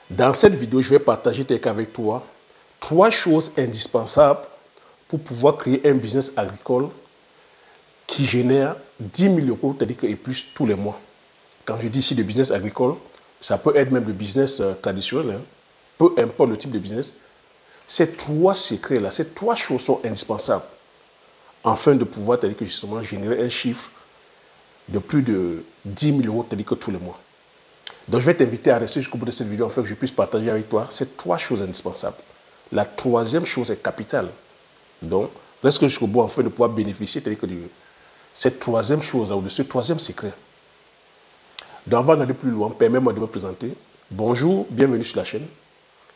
Dans cette vidéo, je vais partager avec toi 3 choses indispensables pour pouvoir créer un business agricole qui génère 10 000 euros et plus tous les mois. Quand je dis ici le business agricole, ça peut être même le business traditionnel, hein. Peu importe le type de business. Ces 3 secrets-là, ces 3 choses sont indispensables afin de pouvoir justement générer un chiffre de plus de 10 000 euros tous les mois. Donc je vais t'inviter à rester jusqu'au bout de cette vidéo afin que je puisse partager avec toi ces 3 choses indispensables. La 3e chose est capitale. Donc reste jusqu'au bout afin de pouvoir bénéficier de cette 3e chose-là ou de ce 3e secret. Donc avant d'aller plus loin, permets-moi de me présenter. Bonjour, bienvenue sur la chaîne.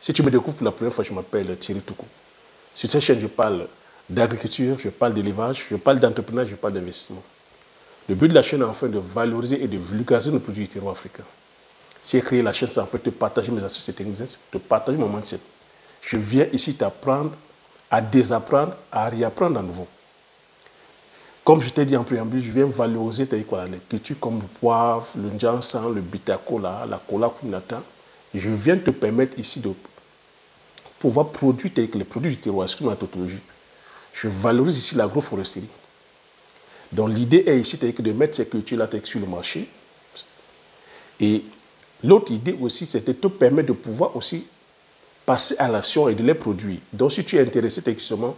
Si tu me découvres pour la première fois, je m'appelle Thierry Toukou. Sur cette chaîne, je parle d'agriculture, je parle d'élevage, je parle d'entrepreneuriat, je parle d'investissement. Le but de la chaîne est enfin de valoriser et de vulgariser nos produits du terroir africain. Si j'ai créé la chaîne, c'est en fait de partager mes astuces et techniques, de partager mon mindset. Je viens ici t'apprendre à désapprendre, à réapprendre à nouveau. Comme je t'ai dit en préambule, je viens valoriser les cultures comme le poivre, le njansan, le bitakola, la kola kunata. Je viens te permettre ici de pouvoir produire les produits du terroir, excuse-moi la tautologie. Je valorise ici l'agroforesterie. Donc l'idée est ici de mettre ces cultures-là sur le marché. Et l'autre idée aussi, c'est de te permettre de pouvoir aussi passer à l'action et de les produire. Donc si tu es intéressé justement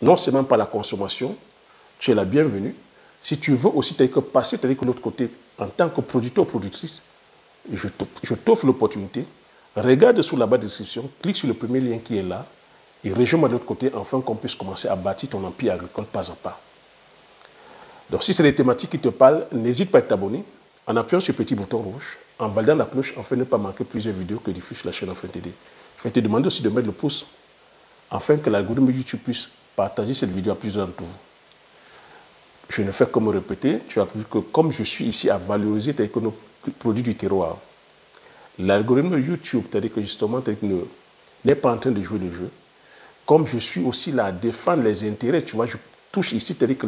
non seulement par la consommation, tu es la bienvenue. Si tu veux aussi passer de l'autre côté en tant que producteur ou productrice, je t'offre l'opportunité. Regarde sous la barre de description, clique sur le premier lien qui est là et rejoins-moi de l'autre côté afin qu'on puisse commencer à bâtir ton empire agricole pas à pas. Donc si c'est des thématiques qui te parlent, n'hésite pas à t'abonner en appuyant sur le petit bouton rouge, en baladant la cloche afin de ne pas manquer plusieurs vidéos que diffuse sur la chaîne afin de t'aider. Je vais te demander aussi de mettre le pouce afin que l'algorithme YouTube puisse partager cette vidéo à plusieurs d'entre vous. Je ne fais que me répéter, tu as vu que comme je suis ici à valoriser nos produits du terroir, l'algorithme YouTube, c'est-à-dire que justement, n'est pas en train de jouer le jeu. Comme je suis aussi là à défendre les intérêts, tu vois, je touche ici, c'est-à-dire que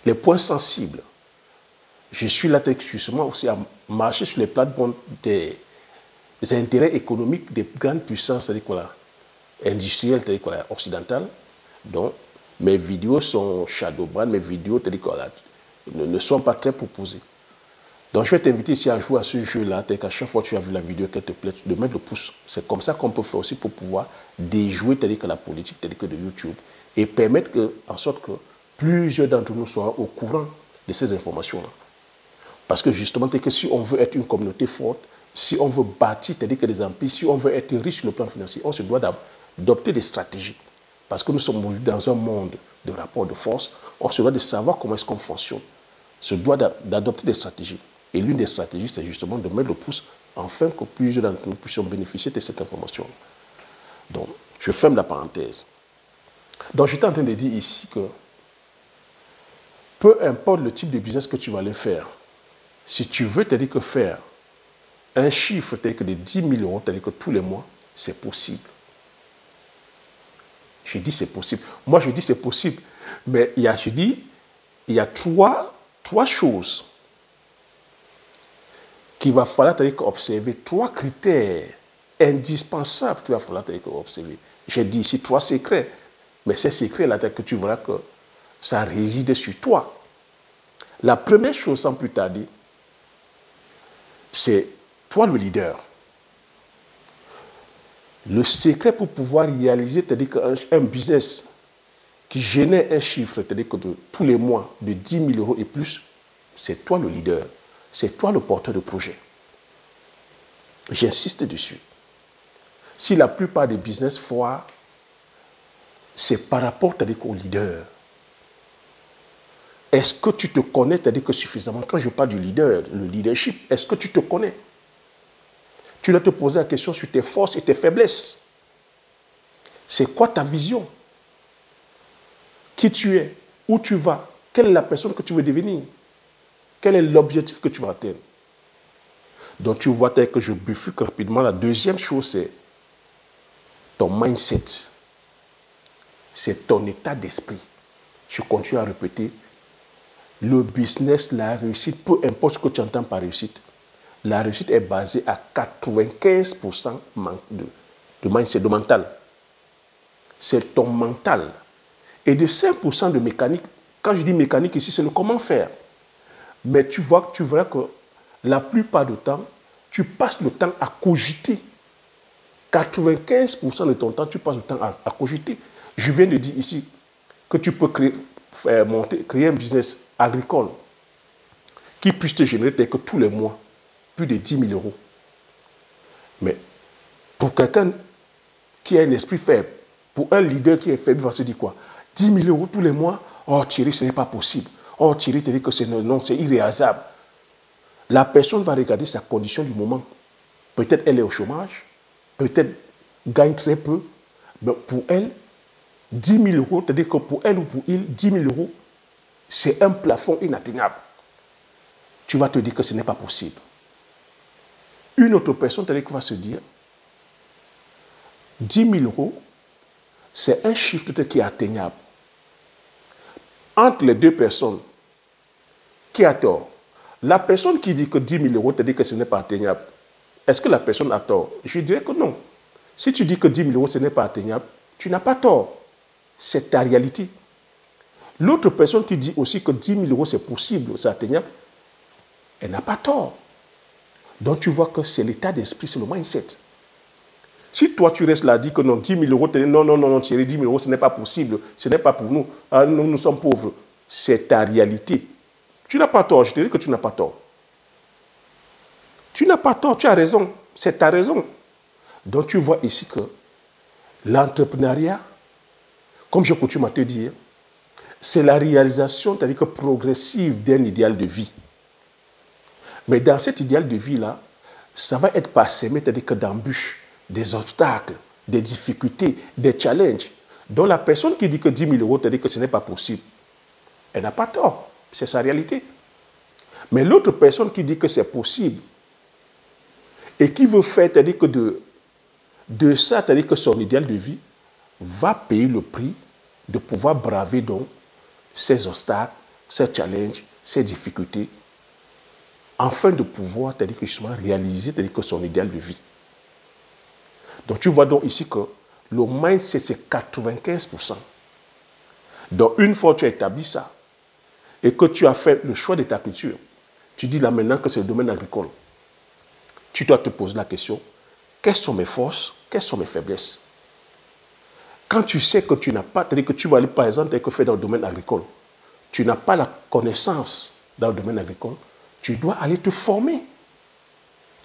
les points sensibles. Je suis là justement aussi à marcher sur les plates-bandes des intérêts économiques des grandes puissances, c'est-à-dire industrielles, c'est-à-dire occidentales. Donc, mes vidéos sont shadowban, mes vidéos ne sont pas très proposées. Donc, je vais t'inviter ici à jouer à ce jeu-là, qu'à chaque fois que tu as vu la vidéo qu'elle te plaît, de mettre le pouce. C'est comme ça qu'on peut faire aussi pour pouvoir déjouer la politique de YouTube et permettre en sorte que plusieurs d'entre nous soient au courant de ces informations-là. Parce que justement, si on veut être une communauté forte, si on veut bâtir des empires, si on veut être riche sur le plan financier, on se doit d'adopter des stratégies. Parce que nous sommes dans un monde de rapports de force, on se doit de savoir comment est-ce qu'on fonctionne. On se doit d'adopter des stratégies. Et l'une des stratégies, c'est justement de mettre le pouce afin que plusieurs d'entre nous puissions bénéficier de cette information. Donc, je ferme la parenthèse. Donc, j'étais en train de dire ici que peu importe le type de business que tu vas aller faire, si tu veux faire un chiffre de 10 000 euros tous les mois, c'est possible. Je dis c'est possible. Moi, je dis c'est possible. Mais il y a trois choses qu'il va falloir observer, 3 critères indispensables qu'il va falloir observer. J'ai dit ici 3 secrets. Mais ces secrets-là, que tu verras que ça réside sur toi. La première chose, sans plus tarder, c'est toi le leader. Le secret pour pouvoir réaliser, c'est-à-dire un business qui génère un chiffre, c'est-à-dire que de tous les mois de 10 000 euros et plus, c'est toi le leader. C'est toi le porteur de projet. J'insiste dessus. Si la plupart des business foirent, c'est par rapport au leader. Est-ce que tu te connais, c'est-à-dire que suffisamment, quand je parle du leader, le leadership, est-ce que tu te connais? Tu dois te poser la question sur tes forces et tes faiblesses. C'est quoi ta vision? Qui tu es? Où tu vas? Quelle est la personne que tu veux devenir? Quel est l'objectif que tu vas atteindre? Donc tu vois que je bifurque rapidement. La deuxième chose, c'est ton mindset. C'est ton état d'esprit. Je continue à répéter. Le business, la réussite, peu importe ce que tu entends par réussite, La réussite est basée à 95% de mindset, de mental. C'est ton mental. Et de 5% de mécanique. Quand je dis mécanique ici, c'est le comment faire. Mais tu verras que la plupart du temps, tu passes le temps à cogiter. 95% de ton temps, tu passes le temps à cogiter. Je viens de dire ici que tu peux créer un business agricole qui puisse te générer que tous les mois plus de 10 000 euros. Mais pour quelqu'un qui a un esprit faible, pour un leader qui est faible, il va se dire quoi? 10 000 euros tous les mois? Oh Thierry, ce n'est pas possible. Oh Thierry, te dit que c'est irréalisable. La personne va regarder sa condition du moment. Peut-être elle est au chômage, peut-être gagne très peu, mais pour elle, 10 000 euros, c'est-à-dire que pour elle ou pour il, 10 000 euros, c'est un plafond inatteignable. Tu vas te dire que ce n'est pas possible. Une autre personne, c'est-à-dire qui va se dire, 10 000 euros, c'est un chiffre qui est atteignable. Entre les deux personnes, qui a tort? La personne qui dit que 10 000 euros, te dit que ce n'est pas atteignable. Est-ce que la personne a tort? Je dirais que non. Si tu dis que 10 000 euros, ce n'est pas atteignable, tu n'as pas tort. C'est ta réalité. L'autre personne qui dit aussi que 10 000 euros, c'est possible, c'est atteignable, elle n'a pas tort. Donc tu vois que c'est l'état d'esprit, c'est le mindset. Si toi tu restes là, dis que non, 10 000 euros, non, Thierry, 10 000 euros, ce n'est pas possible, ce n'est pas pour nous, nous sommes pauvres. C'est ta réalité. Tu n'as pas tort, je te dis que tu n'as pas tort. Tu n'as pas tort, tu as raison, c'est ta raison. Donc tu vois ici que l'entrepreneuriat, comme je coutume à te dire, c'est la réalisation, c'est-à-dire que progressive d'un idéal de vie. Mais dans cet idéal de vie-là, ça va être parsemé, c'est-à-dire que d'embûches, des obstacles, des difficultés, des challenges. Donc la personne qui dit que 10 000 euros, c'est-à-dire que ce n'est pas possible, elle n'a pas tort, c'est sa réalité. Mais l'autre personne qui dit que c'est possible et qui veut faire, c'est-à-dire que de ça, c'est-à-dire que son idéal de vie va payer le prix de pouvoir braver donc ces obstacles, ces challenges, ces difficultés, afin de pouvoir, c'est-à-dire que justement réaliser, c'est-à-dire que son idéal de vie. Donc tu vois donc ici que le mindset c'est 95%. Donc une fois que tu as établi ça et que tu as fait le choix de ta culture, tu dis là maintenant que c'est le domaine agricole. Tu dois te poser la question, quelles sont mes forces, quelles sont mes faiblesses? Quand tu sais que tu n'as pas, c'est-à-dire que tu vas aller par exemple faire dans le domaine agricole, tu n'as pas la connaissance dans le domaine agricole, tu dois aller te former.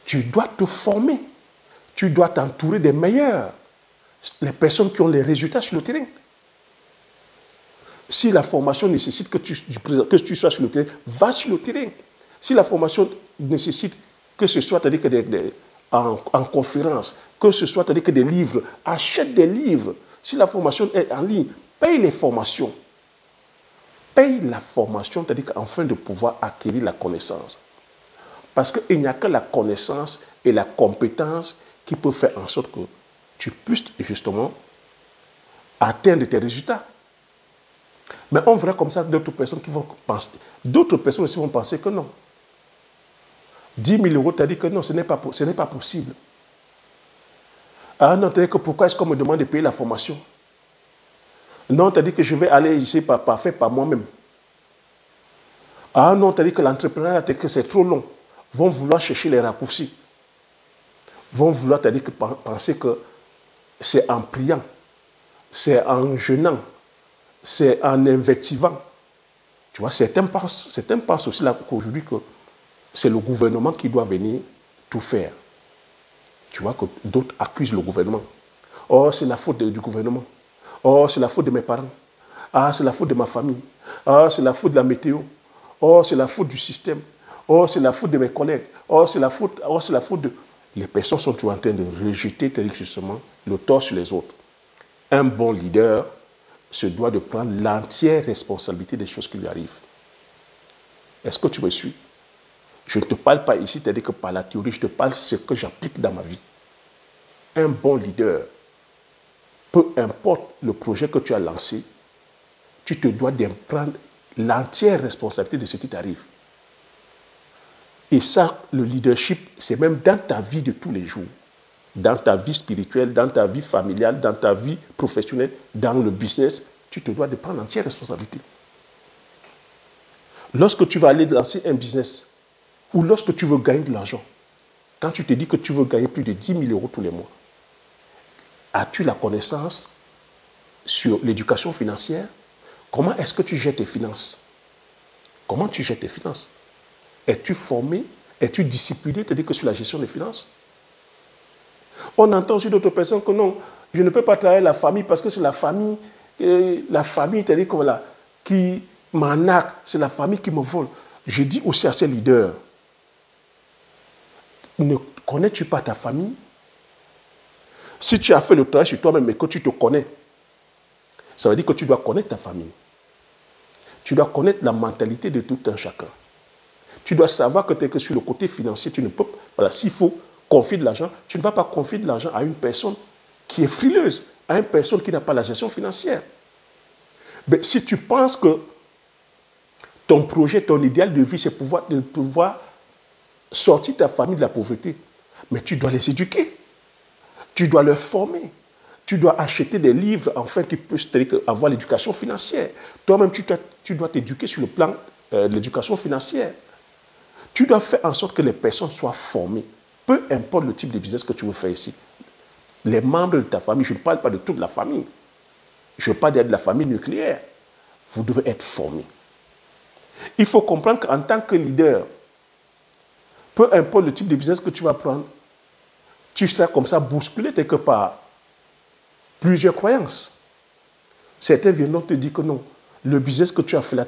Tu dois te former. Tu dois t'entourer des meilleurs, les personnes qui ont les résultats sur le terrain. Si la formation nécessite que tu sois sur le terrain, va sur le terrain. Si la formation nécessite que ce soit, c'est-à-dire que en conférence, que ce soit, c'est-à-dire que des livres, achète des livres. Si la formation est en ligne, paye les formations. Paye la formation, c'est-à-dire qu'afin de pouvoir acquérir la connaissance. Parce qu'il n'y a que la connaissance et la compétence qui peuvent faire en sorte que tu puisses justement atteindre tes résultats. Mais on verra comme ça d'autres personnes qui vont penser. D'autres personnes aussi vont penser que non. 10 000 euros, tu as dit que non, ce n'est pas possible. Ah non, tu as dit que pourquoi est-ce qu'on me demande de payer la formation? Non, tu as dit que je vais aller ici par faire par moi-même. Ah non, tu as dit que l'entrepreneuriat, que c'est trop long. Vont vouloir chercher les raccourcis. Vont vouloir, c'est-à-dire que penser que c'est en priant, c'est en jeûnant, c'est en invectivant. Tu vois, certains pensent aussi là qu'aujourd'hui que c'est le gouvernement qui doit venir tout faire. Tu vois que d'autres accusent le gouvernement. Oh, c'est la faute du gouvernement. Oh, c'est la faute de mes parents. Ah, c'est la faute de ma famille. Ah, c'est la faute de la météo. Oh, c'est la faute du système. Oh, c'est la faute de mes collègues. Oh, c'est la faute de... Les personnes sont toujours en train de rejeter justement le tort sur les autres. Un bon leader se doit de prendre l'entière responsabilité des choses qui lui arrivent. Est-ce que tu me suis? Je ne te parle pas ici, c'est-à-dire que par la théorie, je te parle de ce que j'applique dans ma vie. Un bon leader, peu importe le projet que tu as lancé, tu te dois de prendre l'entière responsabilité de ce qui t'arrive. Et ça, le leadership, c'est même dans ta vie de tous les jours. Dans ta vie spirituelle, dans ta vie familiale, dans ta vie professionnelle, dans le business, tu te dois de prendre entière responsabilité. Lorsque tu vas aller lancer un business, ou lorsque tu veux gagner de l'argent, quand tu te dis que tu veux gagner plus de 10 000 euros tous les mois, as-tu la connaissance sur l'éducation financière? Comment est-ce que tu gères tes finances? Comment tu gères tes finances? Es-tu formé? Es-tu discipliné? C'est-à-dire que sur la gestion des finances? On entend aussi d'autres personnes que non, je ne peux pas travailler la famille parce que c'est la famille, c'est-à-dire que voilà, qui m'arnaque, c'est la famille qui me vole. Je dis aussi à ces leaders, ne connais-tu pas ta famille? Si tu as fait le travail sur toi-même et que tu te connais, ça veut dire que tu dois connaître ta famille. Tu dois connaître la mentalité de tout un chacun. Tu dois savoir que sur le côté financier, tu ne peux pas. Voilà, s'il faut confier de l'argent, tu ne vas pas confier de l'argent à une personne qui est frileuse, à une personne qui n'a pas la gestion financière. Mais si tu penses que ton projet, ton idéal de vie, c'est de pouvoir sortir ta famille de la pauvreté, mais tu dois les éduquer. Tu dois leur former. Tu dois acheter des livres afin qu'ils puissent avoir l'éducation financière. Toi-même, tu dois t'éduquer sur le plan de l'éducation financière. Tu dois faire en sorte que les personnes soient formées. Peu importe le type de business que tu veux faire ici. Les membres de ta famille, je ne parle pas de toute la famille. Je parle de la famille nucléaire. Vous devez être formés. Il faut comprendre qu'en tant que leader, peu importe le type de business que tu vas prendre, tu seras comme ça bousculé quelque part plusieurs croyances. Certains viendront te dire que non, le business que tu as fait là,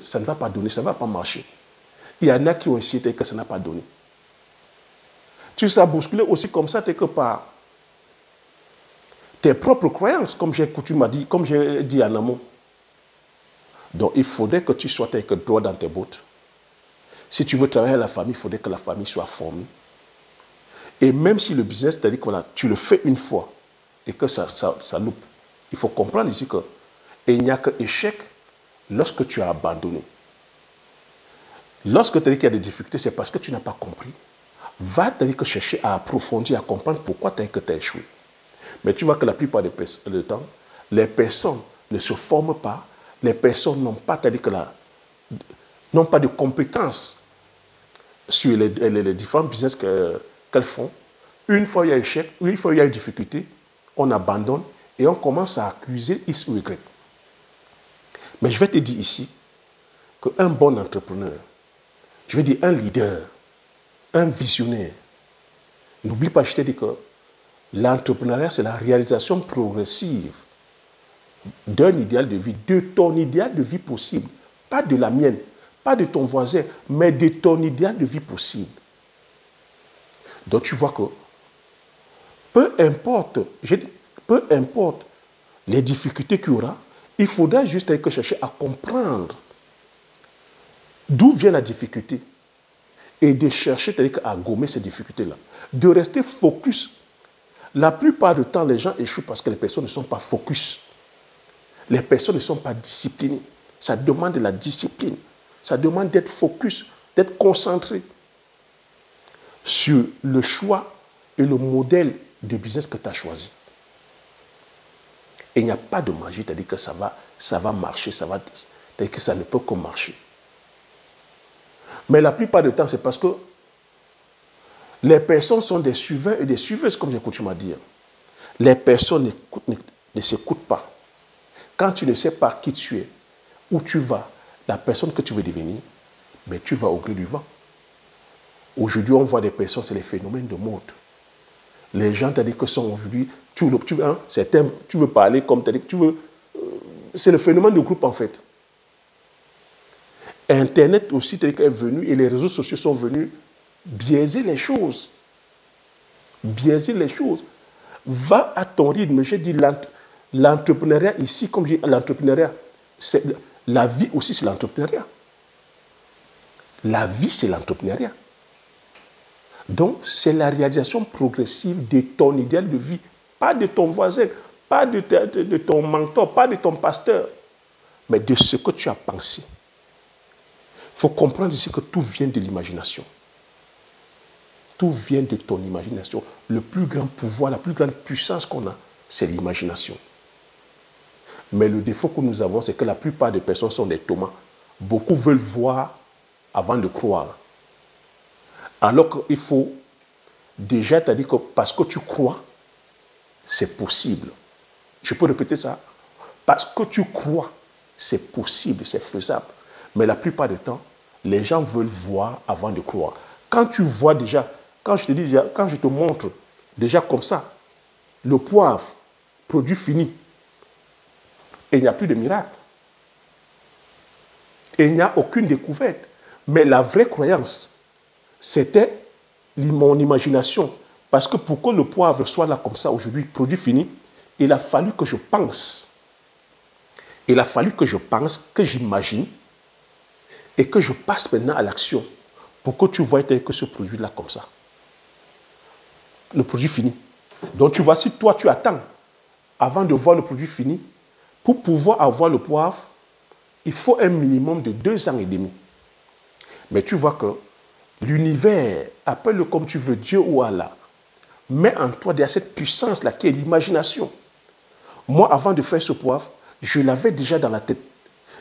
ça ne va pas donner, ça ne va pas marcher. Il y en a qui ont essayé que ça n'a pas donné. Tu seras bousculé aussi comme ça quelque part tes propres croyances, comme j'ai dit en amont. Donc il faudrait que tu sois droit dans tes bottes. Si tu veux travailler à la famille, il faudrait que la famille soit formée. Et même si le business, c'est-à-dire que voilà, tu le fais une fois et que ça loupe, il faut comprendre ici qu'il n'y a qu'échec lorsque tu as abandonné. Lorsque tu as dit qu'il y a des difficultés, c'est parce que tu n'as pas compris. Va chercher à approfondir, à comprendre pourquoi tu as échoué. Mais tu vois que la plupart du temps, les personnes ne se forment pas, les personnes n'ont pas, n'ont pas de compétences sur les différents business qu'elles font. Une fois il y a échec, une fois il y a une difficulté, on abandonne et on commence à accuser X ou Y. Mais je vais te dire ici qu'un bon entrepreneur, je vais dire un leader, un visionnaire, n'oublie pas, je t'ai dit que l'entrepreneuriat, c'est la réalisation progressive d'un idéal de vie, de ton idéal de vie possible, pas de la mienne, pas de ton voisin, mais de ton idéal de vie possible. Donc tu vois que peu importe les difficultés qu'il y aura, il faudra juste chercher à comprendre d'où vient la difficulté et de chercher à gommer ces difficultés-là. De rester focus. La plupart du temps, les gens échouent parce que les personnes ne sont pas focus. Les personnes ne sont pas disciplinées. Ça demande de la discipline. Ça demande d'être focus, d'être concentré sur le choix et le modèle de business que tu as choisi. Et il n'y a pas de magie, c'est-à-dire que ça va marcher, c'est-à-dire que ça ne peut que marcher. Mais la plupart du temps, c'est parce que les personnes sont des suiveurs et des suiveuses, comme j'ai coutume à dire. Les personnes ne s'écoutent pas. Quand tu ne sais pas qui tu es, où tu vas, la personne que tu veux devenir, mais tu vas au gré du vent. Aujourd'hui, on voit des personnes, c'est les phénomènes de mode. Les gens, t'as dit que sont aujourd'hui, tu veux parler comme t'as dit, c'est le phénomène de groupe en fait. Internet aussi est venu et les réseaux sociaux sont venus biaiser les choses. Biaiser les choses. Va à ton rythme. J'ai dit l'entrepreneuriat ici, comme je dis, l'entrepreneuriat, la vie aussi c'est l'entrepreneuriat. La vie c'est l'entrepreneuriat. Donc c'est la réalisation progressive de ton idéal de vie, pas de ton voisin, pas de ton mentor, pas de ton pasteur, mais de ce que tu as pensé. Il faut comprendre ici que tout vient de l'imagination. Tout vient de ton imagination. Le plus grand pouvoir, la plus grande puissance qu'on a, c'est l'imagination. Mais le défaut que nous avons, c'est que la plupart des personnes sont des Thomas. Beaucoup veulent voir avant de croire. Alors qu'il faut déjà te dire que parce que tu crois, c'est possible. Je peux répéter ça. Parce que tu crois, c'est possible, c'est faisable. Mais la plupart du temps, les gens veulent voir avant de croire. Quand tu vois déjà, quand je te dis, quand je te montre déjà comme ça, le poivre, produit fini, et il n'y a plus de miracle. Et il n'y a aucune découverte. Mais la vraie croyance, c'était mon imagination. Parce que pour que le poivre soit là comme ça aujourd'hui, produit fini, il a fallu que je pense. Il a fallu que je pense, que j'imagine, et que je passe maintenant à l'action pour que tu vois que ce produit-là comme ça. Le produit fini. Donc tu vois, si toi tu attends avant de voir le produit fini, pour pouvoir avoir le poivre, il faut un minimum de 2 ans et demi. Mais tu vois que l'univers, appelle-le comme tu veux, Dieu ou Allah, met en toi déjà cette puissance-là qui est l'imagination. Moi, avant de faire ce poivre, je l'avais déjà dans la tête.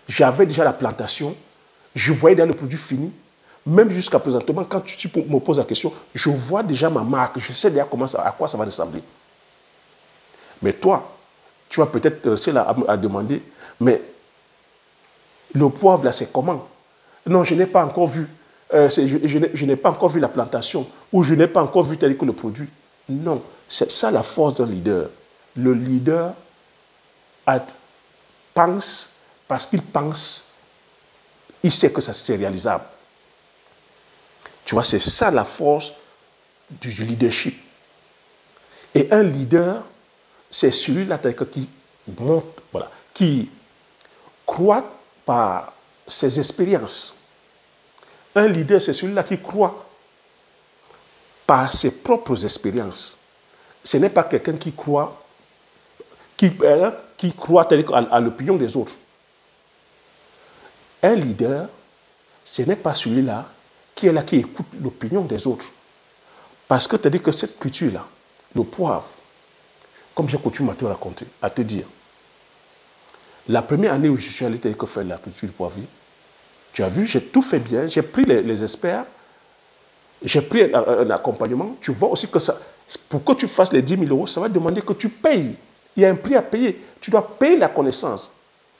J'avais déjà la plantation, je voyais déjà le produit fini. Même jusqu'à présentement, quand tu me poses la question, je vois déjà ma marque, je sais déjà à quoi ça va ressembler. Mais toi, tu vas peut-être rester là à demander, mais le poivre là, c'est comment? Non, je n'ai pas encore vu. Je n'ai pas encore vu la plantation, ou je n'ai pas encore vu tel que le produit. Non, c'est ça la force d'un leader. Le leader pense, parce qu'il pense, il sait que ça c'est réalisable. Tu vois, c'est ça la force du leadership. Et un leader, c'est celui-là qui monte, voilà, qui croit par ses expériences. Un leader, c'est celui-là qui croit par ses propres expériences. Ce n'est pas quelqu'un qui croit, qui croit à l'opinion des autres. Un leader, ce n'est pas celui-là qui est là, qui écoute l'opinion des autres. Parce que tu as dit que cette culture-là, le poivre, comme j'ai coutume à te raconter, à te dire, la première année où je suis allé faire la culture du poivrier, tu as vu, j'ai tout fait bien, j'ai pris les experts, j'ai pris un accompagnement. Tu vois aussi que ça, pour que tu fasses les 10 000 euros, ça va demander que tu payes. Il y a un prix à payer. Tu dois payer la connaissance.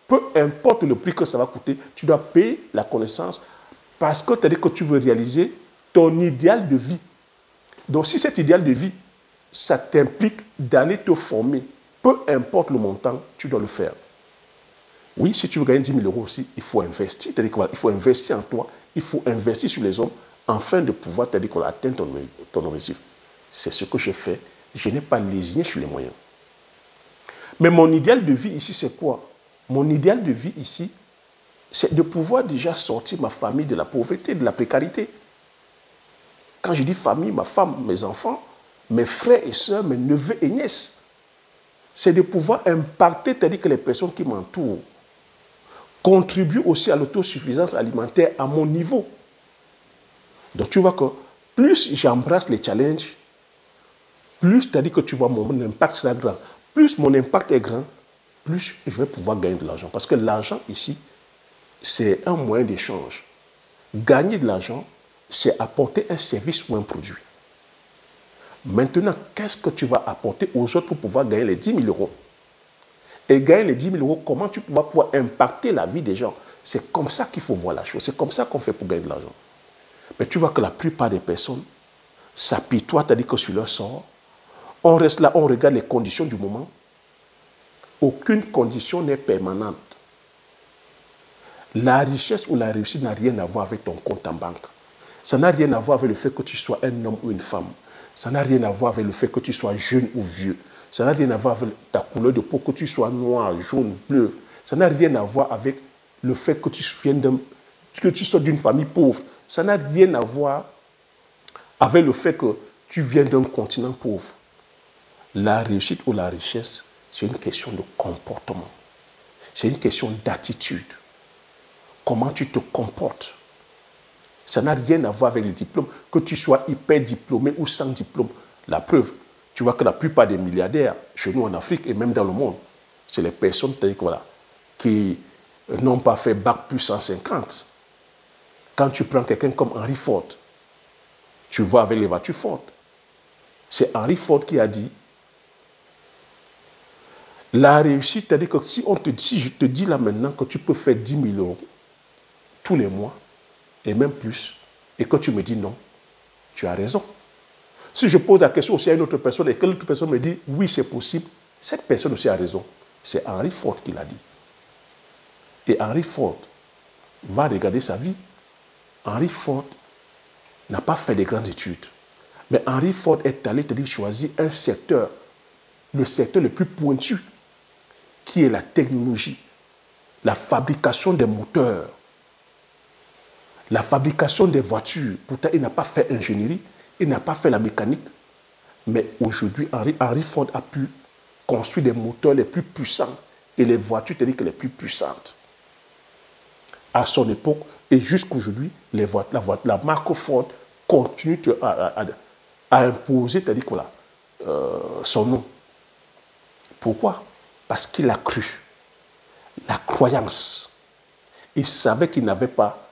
Peu importe le prix que ça va coûter, tu dois payer la connaissance parce que tu as dit que tu veux réaliser ton idéal de vie. Donc si cet idéal de vie, ça t'implique d'aller te former, peu importe le montant, tu dois le faire. Oui, si tu veux gagner 10 000 euros aussi, il faut investir. C'est-à-dire qu'il faut investir en toi, il faut investir sur les hommes afin de pouvoir atteindre ton objectif. C'est ce que j'ai fait. Je n'ai pas lésiné sur les moyens. Mais mon idéal de vie ici, c'est quoi? Mon idéal de vie ici, c'est de pouvoir déjà sortir ma famille de la pauvreté, de la précarité. Quand je dis famille, ma femme, mes enfants, mes frères et sœurs, mes neveux et nièces, c'est de pouvoir impacter, c'est-à-dire que les personnes qui m'entourent contribuent aussi à l'autosuffisance alimentaire à mon niveau. Donc tu vois que plus j'embrasse les challenges, plus c'est-à-dire que tu vois mon impact sera grand. Plus mon impact est grand, plus je vais pouvoir gagner de l'argent. Parce que l'argent ici, c'est un moyen d'échange. Gagner de l'argent, c'est apporter un service ou un produit. Maintenant, qu'est-ce que tu vas apporter aux autres pour pouvoir gagner les 10 000 euros? Et gagner les 10 000 euros, comment tu vas pouvoir impacter la vie des gens? C'est comme ça qu'il faut voir la chose. C'est comme ça qu'on fait pour gagner de l'argent. Mais tu vois que la plupart des personnes s'apitoient, c'est-à-dire que sur leur sort, on reste là, on regarde les conditions du moment. Aucune condition n'est permanente. La richesse ou la réussite n'a rien à voir avec ton compte en banque. Ça n'a rien à voir avec le fait que tu sois un homme ou une femme. Ça n'a rien à voir avec le fait que tu sois jeune ou vieux. Ça n'a rien à voir avec ta couleur de peau, que tu sois noir, jaune, bleu. Ça n'a rien à voir avec le fait que tu sois d'une famille pauvre. Ça n'a rien à voir avec le fait que tu viens d'un continent pauvre. La réussite ou la richesse, c'est une question de comportement. C'est une question d'attitude. Comment tu te comportes? Ça n'a rien à voir avec le diplôme. Que tu sois hyper diplômé ou sans diplôme. La preuve, tu vois que la plupart des milliardaires, chez nous en Afrique et même dans le monde, c'est les personnes voilà, qui n'ont pas fait bac plus 150. Quand tu prends quelqu'un comme Henry Ford, tu vois avec les voitures Ford. C'est Henry Ford qui a dit, la réussite, c'est-à-dire que si je te dis là maintenant que tu peux faire 10 000 euros tous les mois, et même plus, et que tu me dis non, tu as raison. Si je pose la question aussi à une autre personne et que l'autre personne me dit oui, c'est possible, cette personne aussi a raison. C'est Henry Ford qui l'a dit. Et Henry Ford va regarder sa vie. Henry Ford n'a pas fait de grandes études. Mais Henry Ford est allé choisir un secteur, le secteur le plus pointu, qui est la technologie, la fabrication des moteurs, la fabrication des voitures. Pourtant, il n'a pas fait ingénierie, il n'a pas fait la mécanique. Mais aujourd'hui, Henry Ford a pu construire des moteurs les plus puissants et les voitures les plus puissantes. À son époque et jusqu'aujourd'hui, la marque Ford continue à imposer voilà, son nom. Pourquoi? Parce qu'il a cru. La croyance. Il savait qu'il n'avait pas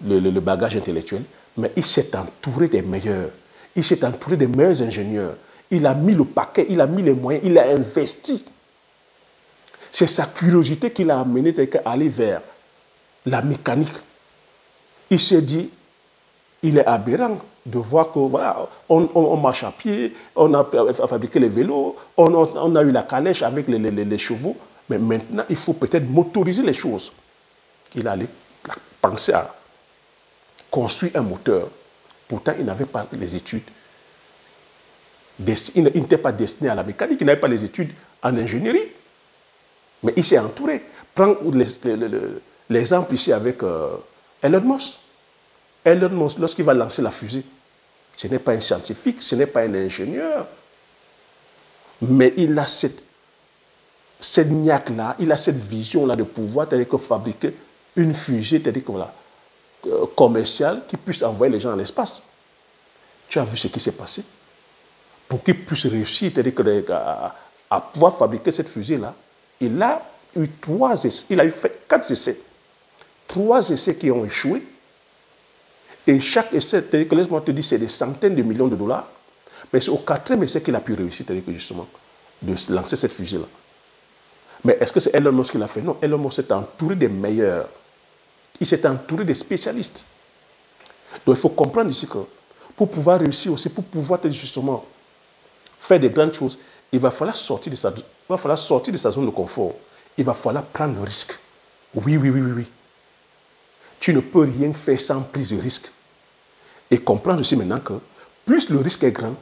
le bagage intellectuel, mais il s'est entouré des meilleurs. Il s'est entouré des meilleurs ingénieurs. Il a mis le paquet, il a mis les moyens, il a investi. C'est sa curiosité qui l'a amené à aller vers la mécanique. Il s'est dit, il est aberrant de voir que voilà, on marche à pied, on a fabriqué les vélos, on a eu la calèche avec les chevaux, mais maintenant il faut peut-être motoriser les choses. Il allait penser à construire un moteur. Pourtant, il n'avait pas les études. Il n'était pas destiné à la mécanique, il n'avait pas les études en ingénierie. Mais il s'est entouré. Prends l'exemple ici avec Elon Musk. Elon Musk, lorsqu'il va lancer la fusée, ce n'est pas un scientifique, ce n'est pas un ingénieur. Mais il a cette niaque-là, il a cette vision-là de pouvoir fabriquer une fusée voilà, commerciale qui puisse envoyer les gens dans l'espace. Tu as vu ce qui s'est passé? Pour qu'il puisse réussir à pouvoir fabriquer cette fusée-là, il a eu 3 essais, il a fait 4 essais. 3 essais qui ont échoué. Et chaque essai, laisse-moi te dire, c'est des centaines de millions de dollars. Mais c'est au 4e essai qu'il a pu réussir, justement, de lancer cette fusée-là. Mais est-ce que c'est Elon Musk qui l'a fait? Non, Elon Musk s'est entouré des meilleurs. Il s'est entouré des spécialistes. Donc il faut comprendre ici que pour pouvoir réussir aussi, pour pouvoir justement faire des grandes choses, il va falloir sortir de sa zone de confort. Il va falloir prendre le risque. Oui. Tu ne peux rien faire sans prise de risque. Et comprendre aussi maintenant que plus le risque est grand,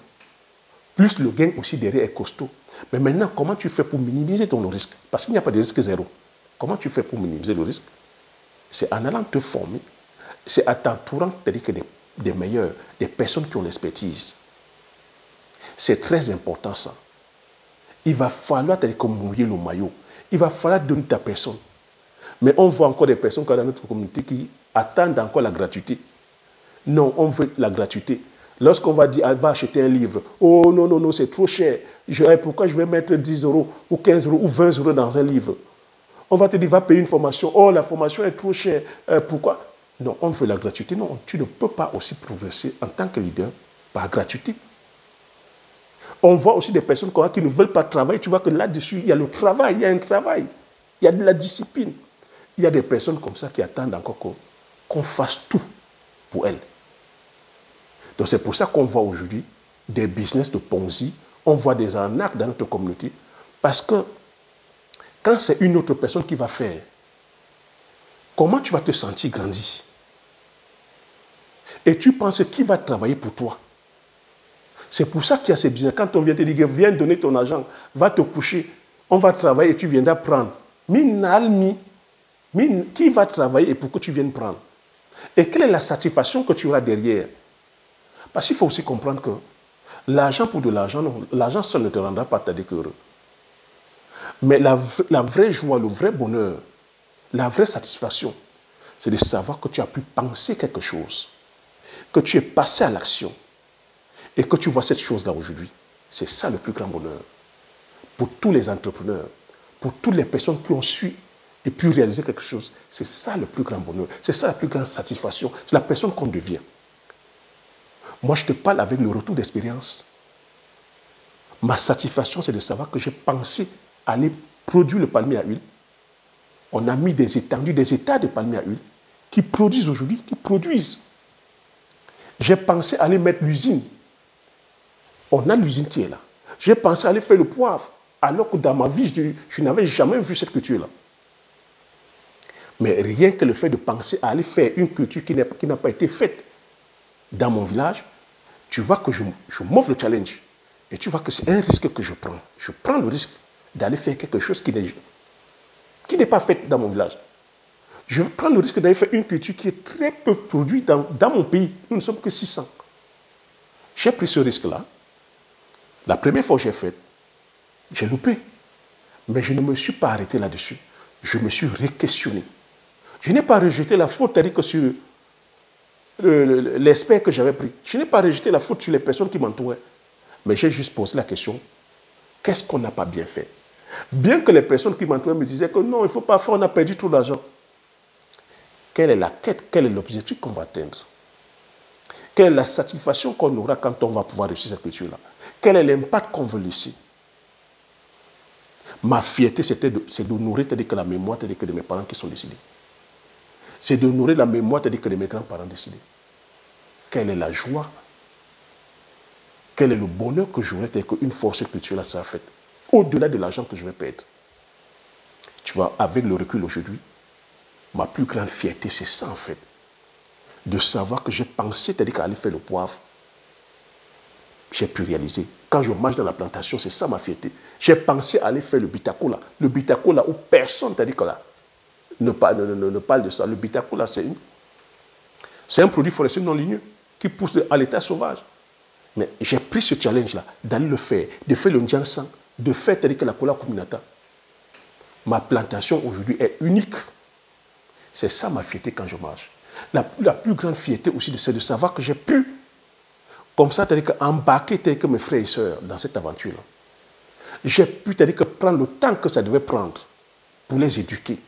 plus le gain aussi derrière est costaud. Mais maintenant, comment tu fais pour minimiser ton risque? Parce qu'il n'y a pas de risque zéro. Comment tu fais pour minimiser le risque? C'est en allant te former, c'est en t'entourant des meilleurs, des personnes qui ont l'expertise. C'est très important ça. Il va falloir mouiller le maillot. Il va falloir donner ta personne. Mais on voit encore des personnes dans notre communauté qui attendent encore la gratuité. Non, on veut la gratuité. Lorsqu'on va dire, va acheter un livre, oh non, c'est trop cher. Pourquoi je vais mettre 10 euros ou 15 euros ou 20 euros dans un livre? On va te dire, va payer une formation. Oh, la formation est trop chère. Pourquoi? Non, on veut la gratuité. Non, tu ne peux pas aussi progresser en tant que leader par gratuité. On voit aussi des personnes qui ne veulent pas travailler. Tu vois que là-dessus, il y a le travail, il y a un travail, il y a de la discipline. Il y a des personnes comme ça qui attendent encore qu'on fasse tout pour elles. Donc c'est pour ça qu'on voit aujourd'hui des business de Ponzi, on voit des arnaques dans notre communauté, parce que quand c'est une autre personne qui va faire, comment tu vas te sentir grandi? Et tu penses qui va travailler pour toi? C'est pour ça qu'il y a ces business. Quand on vient te dire, viens donner ton argent, va te coucher, on va travailler et tu viendras prendre. Qui va travailler et pour que tu viennes prendre? Et quelle est la satisfaction que tu auras derrière? Parce qu'il faut aussi comprendre que l'argent pour de l'argent, l'argent seul ne te rendra pas heureux. Mais la vraie joie, le vrai bonheur, la vraie satisfaction, c'est de savoir que tu as pu penser quelque chose, que tu es passé à l'action et que tu vois cette chose-là aujourd'hui. C'est ça le plus grand bonheur. Pour tous les entrepreneurs, pour toutes les personnes qui ont su et pu réaliser quelque chose, c'est ça le plus grand bonheur. C'est ça la plus grande satisfaction. C'est la personne qu'on devient. Moi, je te parle avec le retour d'expérience. Ma satisfaction, c'est de savoir que j'ai pensé aller produire le palmier à huile. On a mis des étendues, des états de palmier à huile qui produisent aujourd'hui, qui produisent. J'ai pensé aller mettre l'usine. On a l'usine qui est là. J'ai pensé aller faire le poivre, alors que dans ma vie, je n'avais jamais vu cette culture-là. Mais rien que le fait de penser à aller faire une culture qui n'a pas été faite dans mon village, tu vois que je m'offre le challenge. Et tu vois que c'est un risque que je prends. Je prends le risque d'aller faire quelque chose qui n'est pas fait dans mon village. Je prends le risque d'aller faire une culture qui est très peu produite dans mon pays. Nous ne sommes que 600. J'ai pris ce risque-là. La première fois que j'ai fait, j'ai loupé. Mais je ne me suis pas arrêté là-dessus. Je me suis re-questionné. Je n'ai pas rejeté la faute, c'est-à-dire que sur l'expert que j'avais pris. Je n'ai pas rejeté la faute sur les personnes qui m'entouraient. Mais j'ai juste posé la question, qu'est-ce qu'on n'a pas bien fait? Bien que les personnes qui m'entouraient me disaient que non, il ne faut pas faire, on a perdu tout l'argent. Quelle est la quête, quel est l'objectif qu'on va atteindre? Quelle est la satisfaction qu'on aura quand on va pouvoir réussir cette culture-là? Quel est l'impact qu'on veut laisser? Ma fierté, c'est d'honorer, c'est-à-dire que la mémoire, c'est-à-dire que de mes parents qui sont décédés. C'est d'honorer la mémoire, c'est-à-dire que de mes grands-parents décédés. Quelle est la joie? Quel est le bonheur que j'aurai, c'est-à-dire qu'une fois cette culture-là sera faite? Au-delà de l'argent que je vais perdre. Tu vois, avec le recul aujourd'hui, ma plus grande fierté, c'est ça en fait. De savoir que j'ai pensé, c'est-à-dire qu'aller faire le poivre, j'ai pu réaliser. Quand je marche dans la plantation, c'est ça ma fierté. J'ai pensé aller faire le bitacola. Le bitacola où personne, c'est-à-dire que là, ne parle de ça. Le bitacola, c'est un produit forestier non ligneux qui pousse à l'état sauvage. Mais j'ai pris ce challenge-là, d'aller le faire, de faire le Njansan, de faire, c'est-à-dire que la cola kuminata. Ma plantation aujourd'hui est unique. C'est ça ma fierté quand je marche. La plus grande fierté aussi, c'est de savoir que j'ai pu, comme ça, c'est-à-dire embarquer que mes frères et sœurs dans cette aventure-là. J'ai pu, c'est-à-dire que prendre le temps que ça devait prendre pour les éduquer,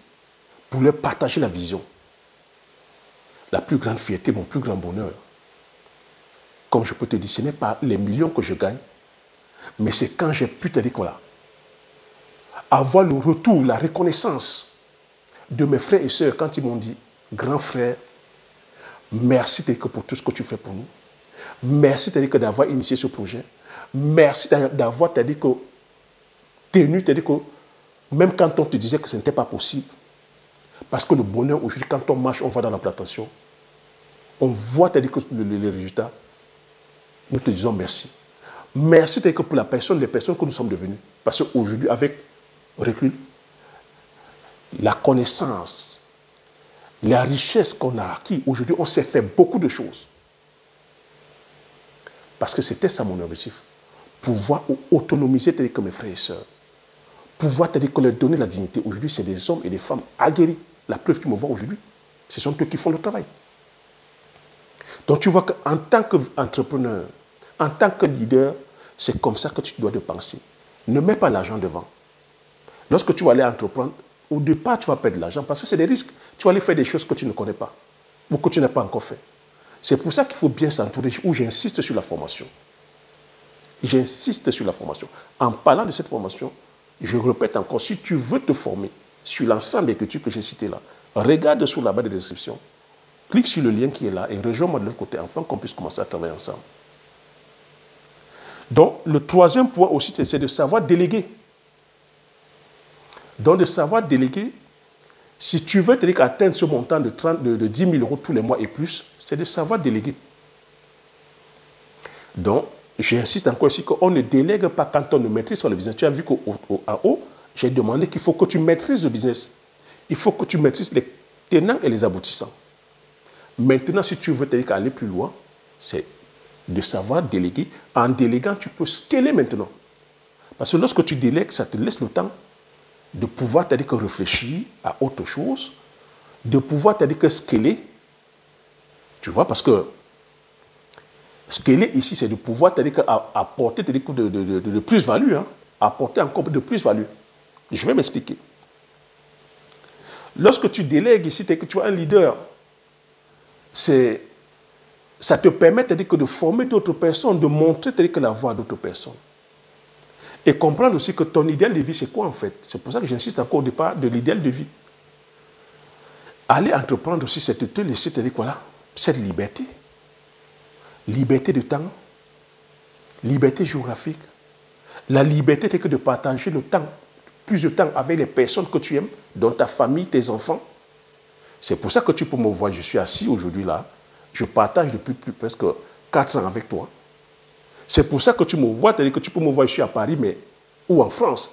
pour leur partager la vision. La plus grande fierté, mon plus grand bonheur, comme je peux te dire, ce n'est pas les millions que je gagne, mais c'est quand j'ai pu, te dire voilà, avoir le retour, la reconnaissance de mes frères et sœurs quand ils m'ont dit, grand frère, merci pour tout ce que tu fais pour nous. Merci d'avoir initié ce projet. Merci d'avoir tenu, que même quand on te disait que ce n'était pas possible, parce que le bonheur aujourd'hui, quand on marche, on va dans la plantation, on voit que les résultats, nous te disons merci. Merci pour les personnes que nous sommes devenus. Parce qu'aujourd'hui, avec recul, la connaissance, la richesse qu'on a acquis, aujourd'hui, on s'est fait beaucoup de choses. Parce que c'était ça mon objectif. Pouvoir autonomiser comme mes frères et sœurs. Pouvoir leur donner la dignité. Aujourd'hui, c'est des hommes et des femmes aguerris. La preuve, tu me vois aujourd'hui, ce sont eux qui font le travail. Donc tu vois qu'en tant qu'entrepreneur, en tant que leader, c'est comme ça que tu dois te penser. Ne mets pas l'argent devant. Lorsque tu vas aller entreprendre, au départ, tu vas perdre de l'argent parce que c'est des risques. Tu vas aller faire des choses que tu ne connais pas ou que tu n'as pas encore fait. C'est pour ça qu'il faut bien s'entourer, où j'insiste sur la formation. J'insiste sur la formation. En parlant de cette formation, je répète encore, si tu veux te former sur l'ensemble des cultures que j'ai citées là, regarde sur la barre de description, clique sur le lien qui est là et rejoins-moi de l'autre côté afin qu'on puisse commencer à travailler ensemble. Donc, le troisième point aussi, c'est de savoir déléguer. Donc, de savoir déléguer, si tu veux atteindre ce montant de 10 000 euros tous les mois et plus, c'est de savoir déléguer. Donc, j'insiste encore ici qu'on ne délègue pas quand on ne maîtrise pas le business. Tu as vu qu'en haut, j'ai demandé qu'il faut que tu maîtrises le business. Il faut que tu maîtrises les tenants et les aboutissants. Maintenant, si tu veux aller plus loin, c'est de savoir déléguer. En déléguant, tu peux scaler maintenant. Parce que lorsque tu délègues, ça te laisse le temps de pouvoir réfléchir à autre chose, de pouvoir, c'est-à-dire que scaler, tu vois, parce que scaler ici, c'est de pouvoir, c'est-à-dire apporter de plus-value, hein, apporter encore de plus-value. Je vais m'expliquer. Lorsque tu délègues ici, c'est que tu as un leader, ça te permet de former d'autres personnes, de montrer que la voie d'autres personnes. Et comprendre aussi que ton idéal de vie, c'est quoi en fait? C'est pour ça que j'insiste encore au départ de l'idéal de vie. Aller entreprendre aussi, c'est de te laisser, voilà, cette liberté. Liberté de temps, liberté géographique. La liberté, c'est que de partager le temps, plus de temps avec les personnes que tu aimes, dont ta famille, tes enfants. C'est pour ça que tu peux me voir, je suis assis aujourd'hui là. Je partage depuis presque 4 ans avec toi. C'est pour ça que tu me vois, c'est-à-dire que tu peux me voir, je suis à Paris ou en France.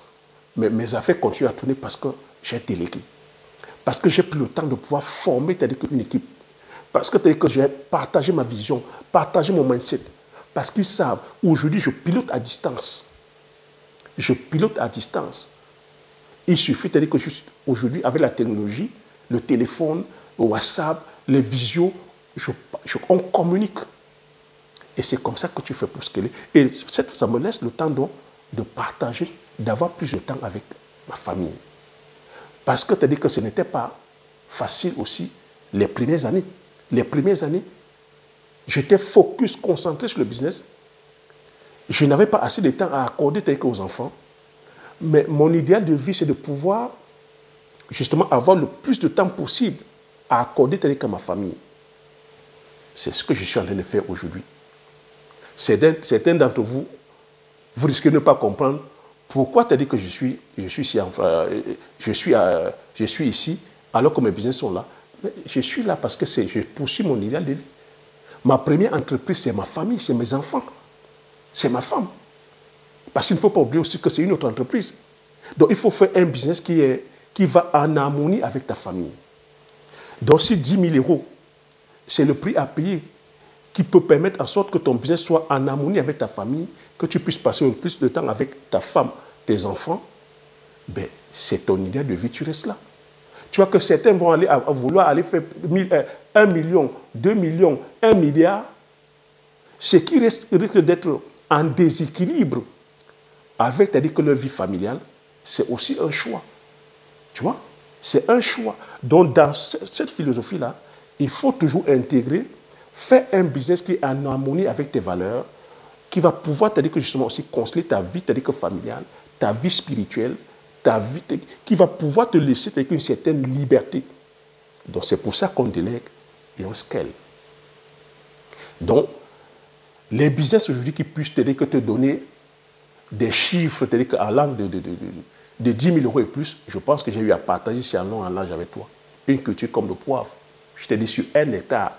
Mais mes affaires continuent à tourner parce que j'ai délégué. Parce que j'ai pris le temps de pouvoir former une équipe. Parce que j'ai partagé ma vision, partagé mon mindset. Parce qu'ils savent, aujourd'hui, je pilote à distance. Je pilote à distance. Il suffit, c'est-à-dire que aujourd'hui, avec la technologie, le téléphone, le WhatsApp, les visios, on communique. Et c'est comme ça que tu fais pour scaler. Et ça me laisse le temps donc de partager, d'avoir plus de temps avec ma famille. Parce que tu as dit que ce n'était pas facile aussi les premières années. Les premières années, j'étais focus, concentré sur le business. Je n'avais pas assez de temps à accorder aux enfants. Mais mon idéal de vie, c'est de pouvoir justement avoir le plus de temps possible à accorder à ma famille. C'est ce que je suis en train de faire aujourd'hui. Certains d'entre vous, vous risquez de ne pas comprendre pourquoi tu as dit que je suis ici alors que mes business sont là. Mais je suis là parce que je poursuis mon idéal de vie. Ma première entreprise, c'est ma famille, c'est mes enfants, c'est ma femme. Parce qu'il ne faut pas oublier aussi que c'est une autre entreprise. Donc il faut faire un business qui va en harmonie avec ta famille. Donc si 10 000 euros, c'est le prix à payer qui peut permettre en sorte que ton business soit en harmonie avec ta famille, que tu puisses passer plus de temps avec ta femme, tes enfants, ben, c'est ton idée de vie, tu restes là. Tu vois que certains vont vouloir aller faire 1 million, 2 millions, 1 milliard. Ce qui risque d'être en déséquilibre avec, c'est-à-dire que leur vie familiale, c'est aussi un choix. Tu vois? C'est un choix. Donc, dans cette philosophie-là, il faut toujours intégrer, faire un business qui est en harmonie avec tes valeurs, qui va pouvoir, c'est-à-dire que justement aussi concilier ta vie, c'est-à-dire que familiale, ta vie spirituelle, ta vie, qui va pouvoir te laisser avec une certaine liberté. Donc, c'est pour ça qu'on délègue et on scale. Donc, les business aujourd'hui qui puissent te donner des chiffres, c'est-à-dire en langue de 10 000 euros et plus, je pense que j'ai eu à partager si en long en large avec toi. Une culture comme le poivre. Je t'ai dit sur 1 hectare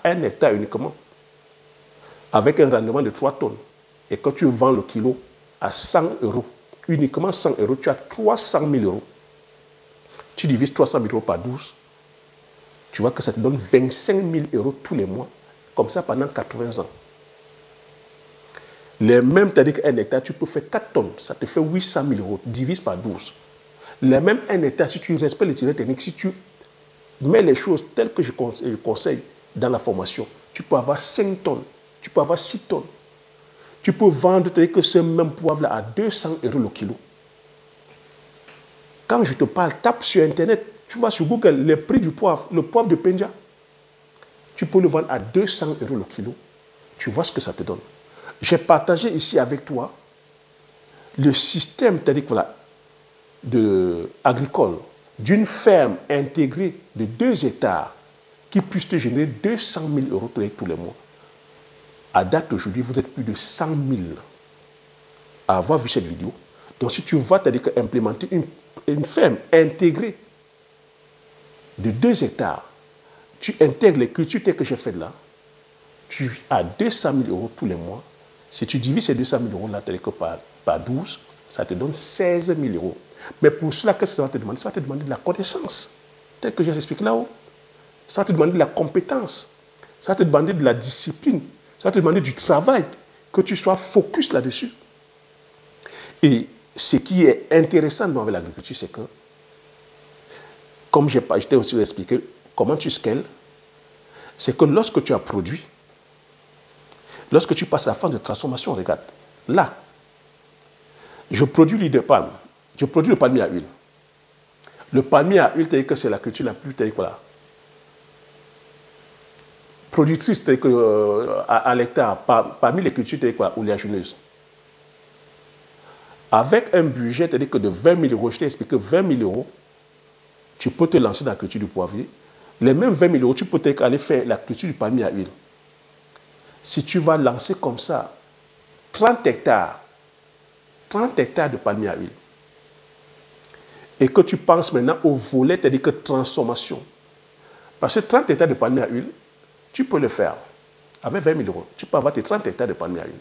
uniquement, avec un rendement de 3 tonnes. Et quand tu vends le kilo à 100 euros, uniquement 100 euros, tu as 300 000 euros. Tu divises 300 000 euros par 12, tu vois que ça te donne 25 000 euros tous les mois, comme ça pendant 80 ans. Les mêmes, c'est-à-dire qu'un hectare, tu peux faire 4 tonnes, ça te fait 800 000 euros, divise par 12. Les mêmes 1 hectare, si tu respectes les tirés techniques, si tu mets les choses telles que je conseille dans la formation, tu peux avoir 5 tonnes, tu peux avoir 6 tonnes. Tu peux vendre, c'est-à-dire que ce même poivre-là à 200 euros le kilo. Quand je te parle, tape sur Internet, tu vas sur Google, les prix du poivre, le poivre de Penja, tu peux le vendre à 200 euros le kilo. Tu vois ce que ça te donne. J'ai partagé ici avec toi le système, c'est-à-dire voilà, agricole d'une ferme intégrée de 2 hectares qui puisse te générer 200 000 euros tous les mois. À date d'aujourd'hui, vous êtes plus de 100 000 à avoir vu cette vidéo. Donc si tu vois, c'est-à-dire implémenter une ferme intégrée de 2 hectares, tu intègres les cultures telles que j'ai fait là, tu as 200 000 euros tous les mois. Si tu divises ces 200 000 euros là, par 12, ça te donne 16 000 euros. Mais pour cela, qu'est-ce que ça va te demander? Ça va te demander de la connaissance, tel que j'ai expliqué là-haut. Ça va te demander de la compétence. Ça va te demander de la discipline. Ça va te demander du travail, que tu sois focus là-dessus. Et ce qui est intéressant avec l'agriculture, c'est que, comme je t'ai aussi expliqué, comment tu scales, c'est que lorsque tu as produit, lorsque tu passes à la phase de transformation, regarde, là, je produis l'huile de palme, je produis le palmier à huile. Le palmier à huile, c'est la culture la plus productrice à l'hectare, parmi les cultures oléagineuses. Avec un budget de 20 000 euros, je t'ai expliqué 20 000 euros, tu peux te lancer dans la culture du poivrier. Les mêmes 20 000 euros, tu peux aller faire la culture du palmier à huile. Si tu vas lancer comme ça 30 hectares de palmier à huile, et que tu penses maintenant au volet, c'est-à-dire que transformation. Parce que 30 hectares de palmier à huile, tu peux le faire. Avec 20 000 euros, tu peux avoir tes 30 hectares de palmier à huile.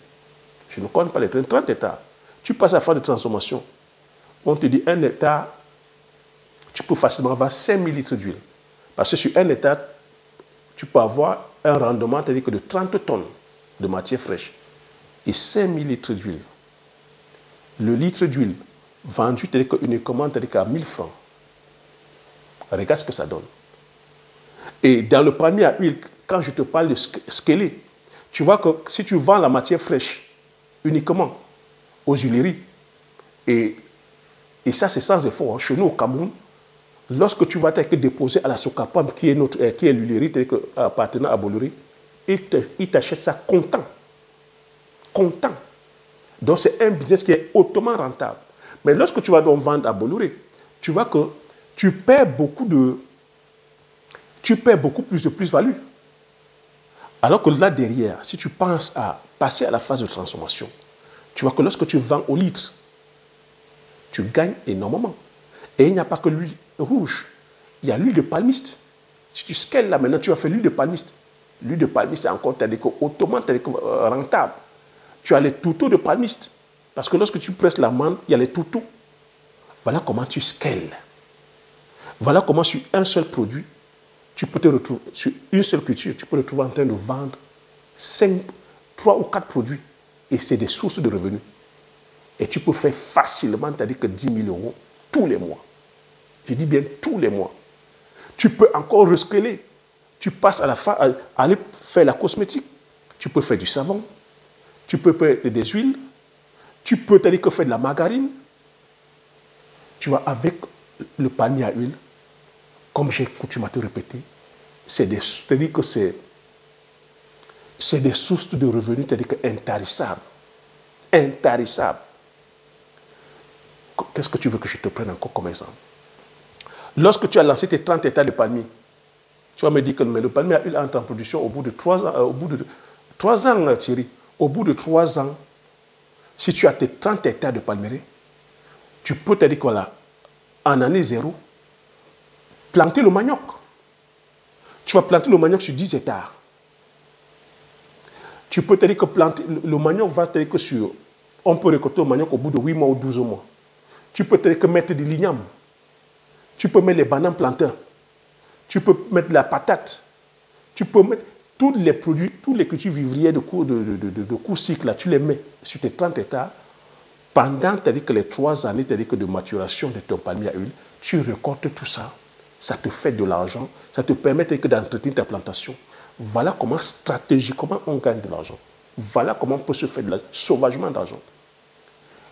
Je ne connais pas les 30 hectares. Tu passes à la phase de transformation. On te dit 1 hectare, tu peux facilement avoir 5 000 litres d'huile. Parce que sur 1 hectare, tu peux avoir un rendement, c'est-à-dire que de 30 tonnes de matière fraîche et 5 000 litres d'huile. Le litre d'huile vendu uniquement à 1000 francs. Regarde ce que ça donne. Et dans le palmier à huile, quand je te parle de scaler, tu vois que si tu vends la matière fraîche uniquement aux huileries, et ça c'est sans effort, hein, chez nous au Cameroun, lorsque tu vas te déposer à la Sokapam, qui est l'huilerie appartenant à Bolloré, il t'achète ça content. Content. Donc c'est un business qui est hautement rentable. Mais lorsque tu vas donc vendre à Bolloré, tu vois que tu perds beaucoup plus de plus-value. Alors que là derrière, si tu penses à passer à la phase de transformation, tu vois que lorsque tu vends au litre, tu gagnes énormément. Et il n'y a pas que l'huile rouge, il y a l'huile de palmiste. Si tu scales là maintenant, tu vas faire l'huile de palmiste. L'huile de palmiste est encore hautement rentable. Tu as les touteaux de palmiste. Parce que lorsque tu presses la manne, il y a les touteaux. Voilà comment tu scales. Voilà comment sur un seul produit, tu peux te retrouver, sur une seule culture, tu peux te retrouver en train de vendre 3 ou 4 produits. Et c'est des sources de revenus. Et tu peux faire facilement, c'est-à-dire que 10 000 euros tous les mois. Je dis bien tous les mois. Tu peux encore rescaler. Tu passes à aller faire la cosmétique. Tu peux faire du savon. Tu peux faire des huiles. Tu peux faire de la margarine. Tu vois, avec le palmier à huile, comme j'ai coutume à te répéter, c'est-à-dire que c'est des sources de revenus, c'est-à-dire que intarissables. Intarissables. Qu'est-ce que tu veux que je te prenne encore comme exemple? Lorsque tu as lancé tes 30 hectares de palmiers, tu vas me dire que mais le palmier à huile entre en production au bout de 3 ans, Thierry. Au bout de 3 ans, si tu as tes 30 hectares de palmiers, tu peux te dire que voilà, en année 0, planter le manioc. Tu vas planter le manioc sur 10 hectares. Tu peux te dire que planter le manioc va te dire que on peut récolter le manioc au bout de 8 mois ou 12 mois. Tu peux te dire que mettre de l'igname. Tu peux mettre les bananes plantains. Tu peux mettre de la patate. Tu peux mettre tous les produits, tous les cultures vivrières de court cycle, là, tu les mets sur tes 30 hectares. Pendant que les 3 années que de maturation de ton palmier à huile, tu récoltes tout ça. Ça te fait de l'argent. Ça te permet d'entretenir ta plantation. Voilà comment stratégiquement on gagne de l'argent. Voilà comment on peut se faire de sauvagement d'argent.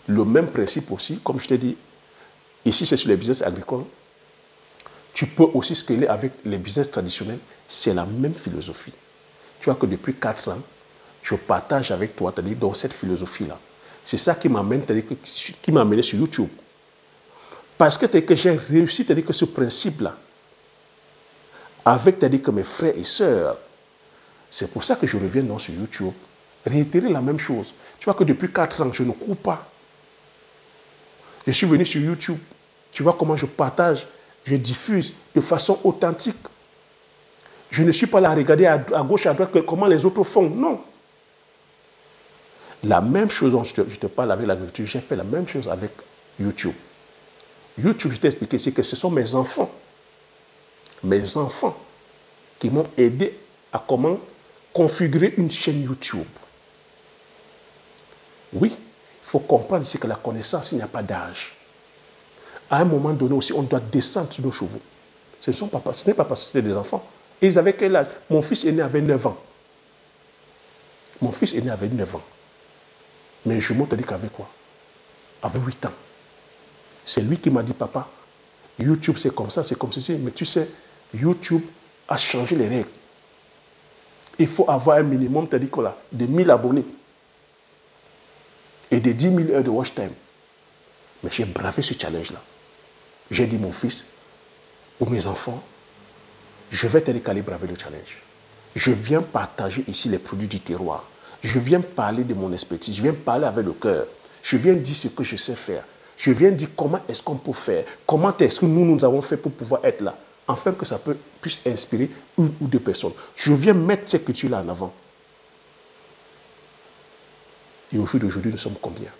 Le même principe aussi, comme je t'ai dit, ici c'est sur les business agricoles. Tu peux aussi scaler avec les business traditionnels. C'est la même philosophie. Tu vois que depuis 4 ans, je partage avec toi dans cette philosophie-là. C'est ça qui m'amène, qui m'a amené sur YouTube. Parce que j'ai réussi que ce principe-là, avec que mes frères et sœurs, c'est pour ça que je reviens sur YouTube, réitérer la même chose. Tu vois que depuis 4 ans, je ne cours pas. Je suis venu sur YouTube. Tu vois comment je partage, je diffuse de façon authentique. Je ne suis pas là à regarder à gauche, à droite comment les autres font. Non. La même chose dont je te parle avec l'agriculture, j'ai fait la même chose avec YouTube. YouTube, je t'ai expliqué, c'est que ce sont mes enfants qui m'ont aidé à comment configurer une chaîne YouTube. Oui, il faut comprendre ici que la connaissance, il n'y a pas d'âge. À un moment donné aussi, on doit descendre sur nos chevaux. Ce n'est pas parce que c'était des enfants. Et ils avaient quel âge? Mon fils aîné avait 9 ans. Mon fils aîné avait 9 ans. Mais je m'en dit qu'avec quoi? Avec 8 ans. C'est lui qui m'a dit, papa, YouTube c'est comme ça, c'est comme ceci. Mais tu sais, YouTube a changé les règles. Il faut avoir un minimum, t'as dit quoi là, de 1000 abonnés. Et de 10 000 heures de watch time. Mais j'ai bravé ce challenge-là. J'ai dit, mon fils ou mes enfants, je vais t'aider à braver le challenge. Je viens partager ici les produits du terroir. Je viens parler de mon expertise. Je viens parler avec le cœur. Je viens dire ce que je sais faire. Je viens dire comment est-ce qu'on peut faire. Comment est-ce que nous avons fait pour pouvoir être là. Afin que ça puisse inspirer une ou deux personnes. Je viens mettre cette culture-là en avant. Et au jour d'aujourd'hui, nous sommes combien?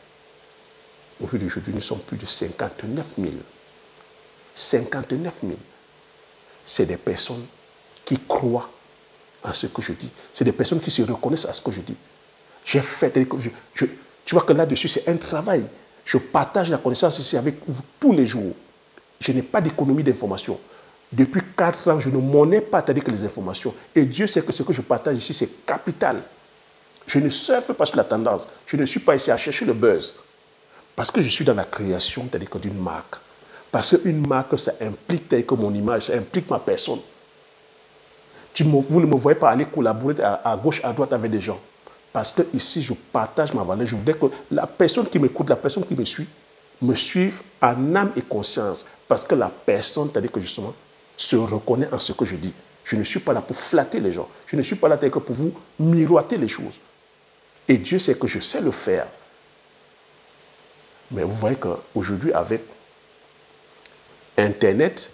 Au jour d'aujourd'hui, nous sommes plus de 59 000. 59 000. C'est des personnes qui croient en ce que je dis. C'est des personnes qui se reconnaissent à ce que je dis. J'ai fait, tu vois que là-dessus, c'est un travail. Je partage la connaissance ici avec vous tous les jours. Je n'ai pas d'économie d'information. Depuis 4 ans, je ne m'en ai pas que les informations. Et Dieu sait que ce que je partage ici, c'est capital. Je ne surfe pas sur la tendance. Je ne suis pas ici à chercher le buzz. Parce que je suis dans la création, c'est-à-dire d'une marque. Parce qu'une marque, ça implique mon image, ça implique ma personne. Vous ne me voyez pas aller collaborer à gauche, à droite avec des gens. Parce que ici, je partage ma valeur. Je voudrais que la personne qui m'écoute, la personne qui me suive en âme et conscience. Parce que la personne, c'est-à-dire que justement, se reconnaît en ce que je dis. Je ne suis pas là pour flatter les gens. Je ne suis pas là pour vous miroiter les choses. Et Dieu sait que je sais le faire. Mais vous voyez qu'aujourd'hui, avec Internet,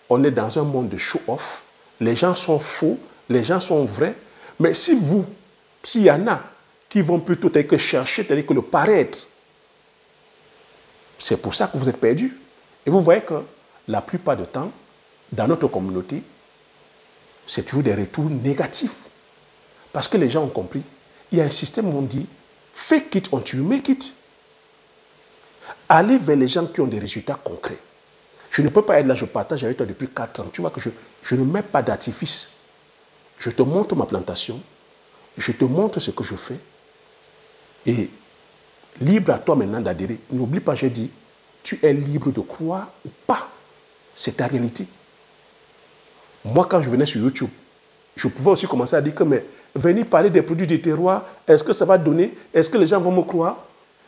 on est dans un monde de show-off. Les gens sont faux, les gens sont vrais. Mais s'il y en a qui vont plutôt chercher que le paraître, c'est pour ça que vous êtes perdus. Et vous voyez que la plupart du temps, dans notre communauté, c'est toujours des retours négatifs. Parce que les gens ont compris. Il y a un système où on dit « fake it until you make it ». Allez vers les gens qui ont des résultats concrets. Je ne peux pas être là, je partage avec toi depuis 4 ans. Tu vois que je ne mets pas d'artifice. Je te montre ma plantation, je te montre ce que je fais. Et libre à toi maintenant d'adhérer. N'oublie pas, j'ai dit, tu es libre de croire ou pas. C'est ta réalité. Moi, quand je venais sur YouTube, je pouvais aussi commencer à dire que, mais venir parler des produits du terroir, est-ce que ça va donner? Est-ce que les gens vont me croire?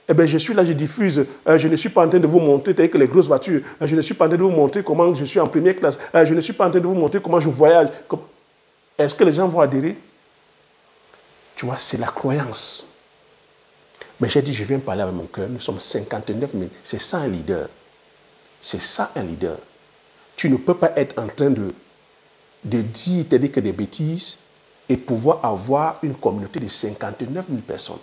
Eh bien, je suis là, je diffuse. Je ne suis pas en train de vous montrer que les grosses voitures. Je ne suis pas en train de vous montrer comment je suis en première classe. Je ne suis pas en train de vous montrer comment je voyage. Est-ce que les gens vont adhérer? Tu vois, c'est la croyance. Mais j'ai dit, je viens parler avec mon cœur. Nous sommes 59 000. C'est ça un leader. C'est ça un leader. Tu ne peux pas être en train de dire que des bêtises et pouvoir avoir une communauté de 59 000 personnes.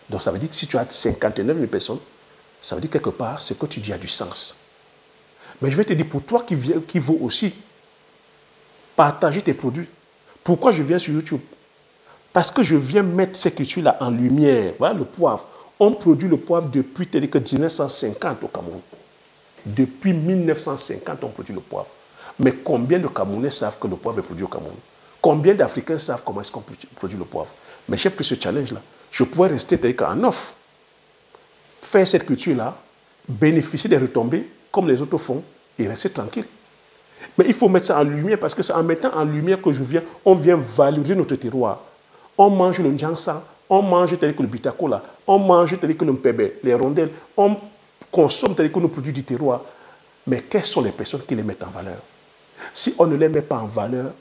Donc ça veut dire que si tu as 59 000 personnes, ça veut dire quelque part, ce que tu dis a du sens. Mais je vais te dire, pour toi qui veux aussi partager tes produits, pourquoi je viens sur YouTube? Parce que je viens mettre cette culture-là en lumière. Voilà le poivre. On produit le poivre depuis 1950 au Cameroun. Depuis 1950, on produit le poivre. Mais combien de Camerounais savent que le poivre est produit au Cameroun? Combien d'Africains savent comment est-ce qu'on produit le poivre? Mais j'ai pris ce challenge-là. Je pourrais rester en off, faire cette culture-là, bénéficier des retombées comme les autres font et rester tranquille. Mais il faut mettre ça en lumière parce que c'est en mettant en lumière que on vient valoriser notre terroir. On mange le njansa, on mange tel que le bitakola, on mange tel que le mpébé, les rondelles, on consomme tel que nos produits du terroir. Mais quelles sont les personnes qui les mettent en valeur? Si on ne les met pas en valeur,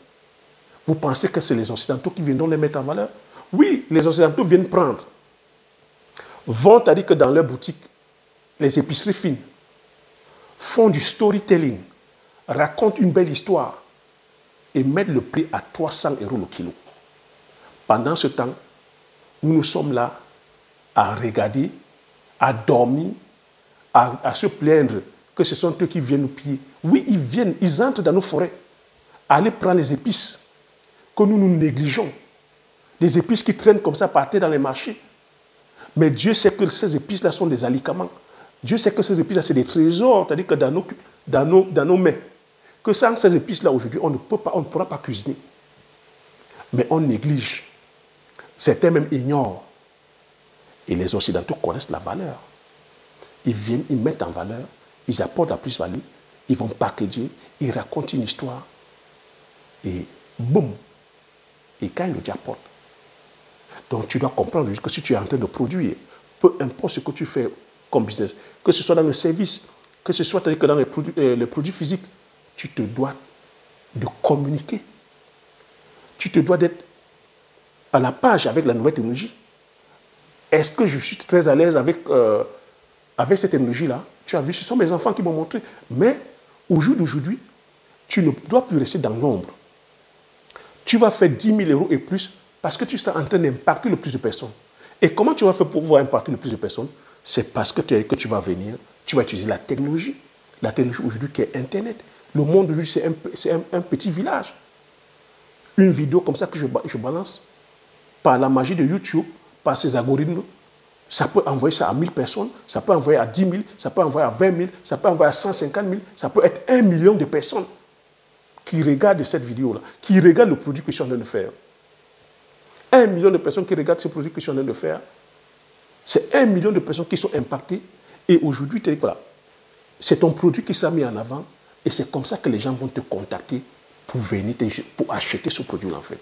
vous pensez que c'est les Occidentaux qui viendront les mettre en valeur? Oui, les Occidentaux viennent prendre. Vont, c'est-à-dire que dans leur boutique, les épiceries fines, font du storytelling, racontent une belle histoire et mettent le prix à 300 € le kilo. Pendant ce temps, nous sommes là à regarder, à dormir, à se plaindre que ce sont eux qui viennent nous piller. Oui, ils entrent dans nos forêts, aller prendre les épices que nous négligeons. Des épices qui traînent comme ça par terre dans les marchés. Mais Dieu sait que ces épices-là sont des alicaments. Dieu sait que ces épices-là, c'est des trésors, c'est-à-dire que dans nos mains, que sans ces épices-là, aujourd'hui, on ne pourra pas cuisiner. Mais on néglige. Certains même ignorent. Et les Occidentaux connaissent la valeur. Ils viennent, ils mettent en valeur, ils apportent la plus-value, ils vont packager, ils racontent une histoire. Et boum, ils gagnent le jackpot. Donc tu dois comprendre que si tu es en train de produire, peu importe ce que tu fais comme business, que ce soit dans le service, que ce soit dans les produits physiques, tu te dois de communiquer. Tu te dois d'être à la page avec la nouvelle technologie. Est-ce que je suis très à l'aise avec cette technologie-là? Tu as vu, ce sont mes enfants qui m'ont montré. Mais au jour d'aujourd'hui, tu ne dois plus rester dans l'ombre. Tu vas faire 10 000 euros et plus parce que tu es en train d'impacter le plus de personnes. Et comment tu vas faire pour pouvoir impacter le plus de personnes? C'est parce que tu vas venir, tu vas utiliser la technologie. La technologie aujourd'hui qui est Internet. Le monde aujourd'hui, c'est un petit village. Une vidéo comme ça que je balance, par la magie de YouTube, par ces algorithmes, ça peut envoyer ça à 1000 personnes, ça peut envoyer à 10 000, ça peut envoyer à 20 000, ça peut envoyer à 150 000, ça peut être 1 million de personnes qui regardent cette vidéo-là, qui regardent le produit que je suis en train de faire. 1 million de personnes qui regardent ce produit que je suis en train de faire, c'est 1 million de personnes qui sont impactées. Et aujourd'hui, voilà, c'est ton produit qui s'est mis en avant et c'est comme ça que les gens vont te contacter pour venir, pour acheter ce produit-là en fait.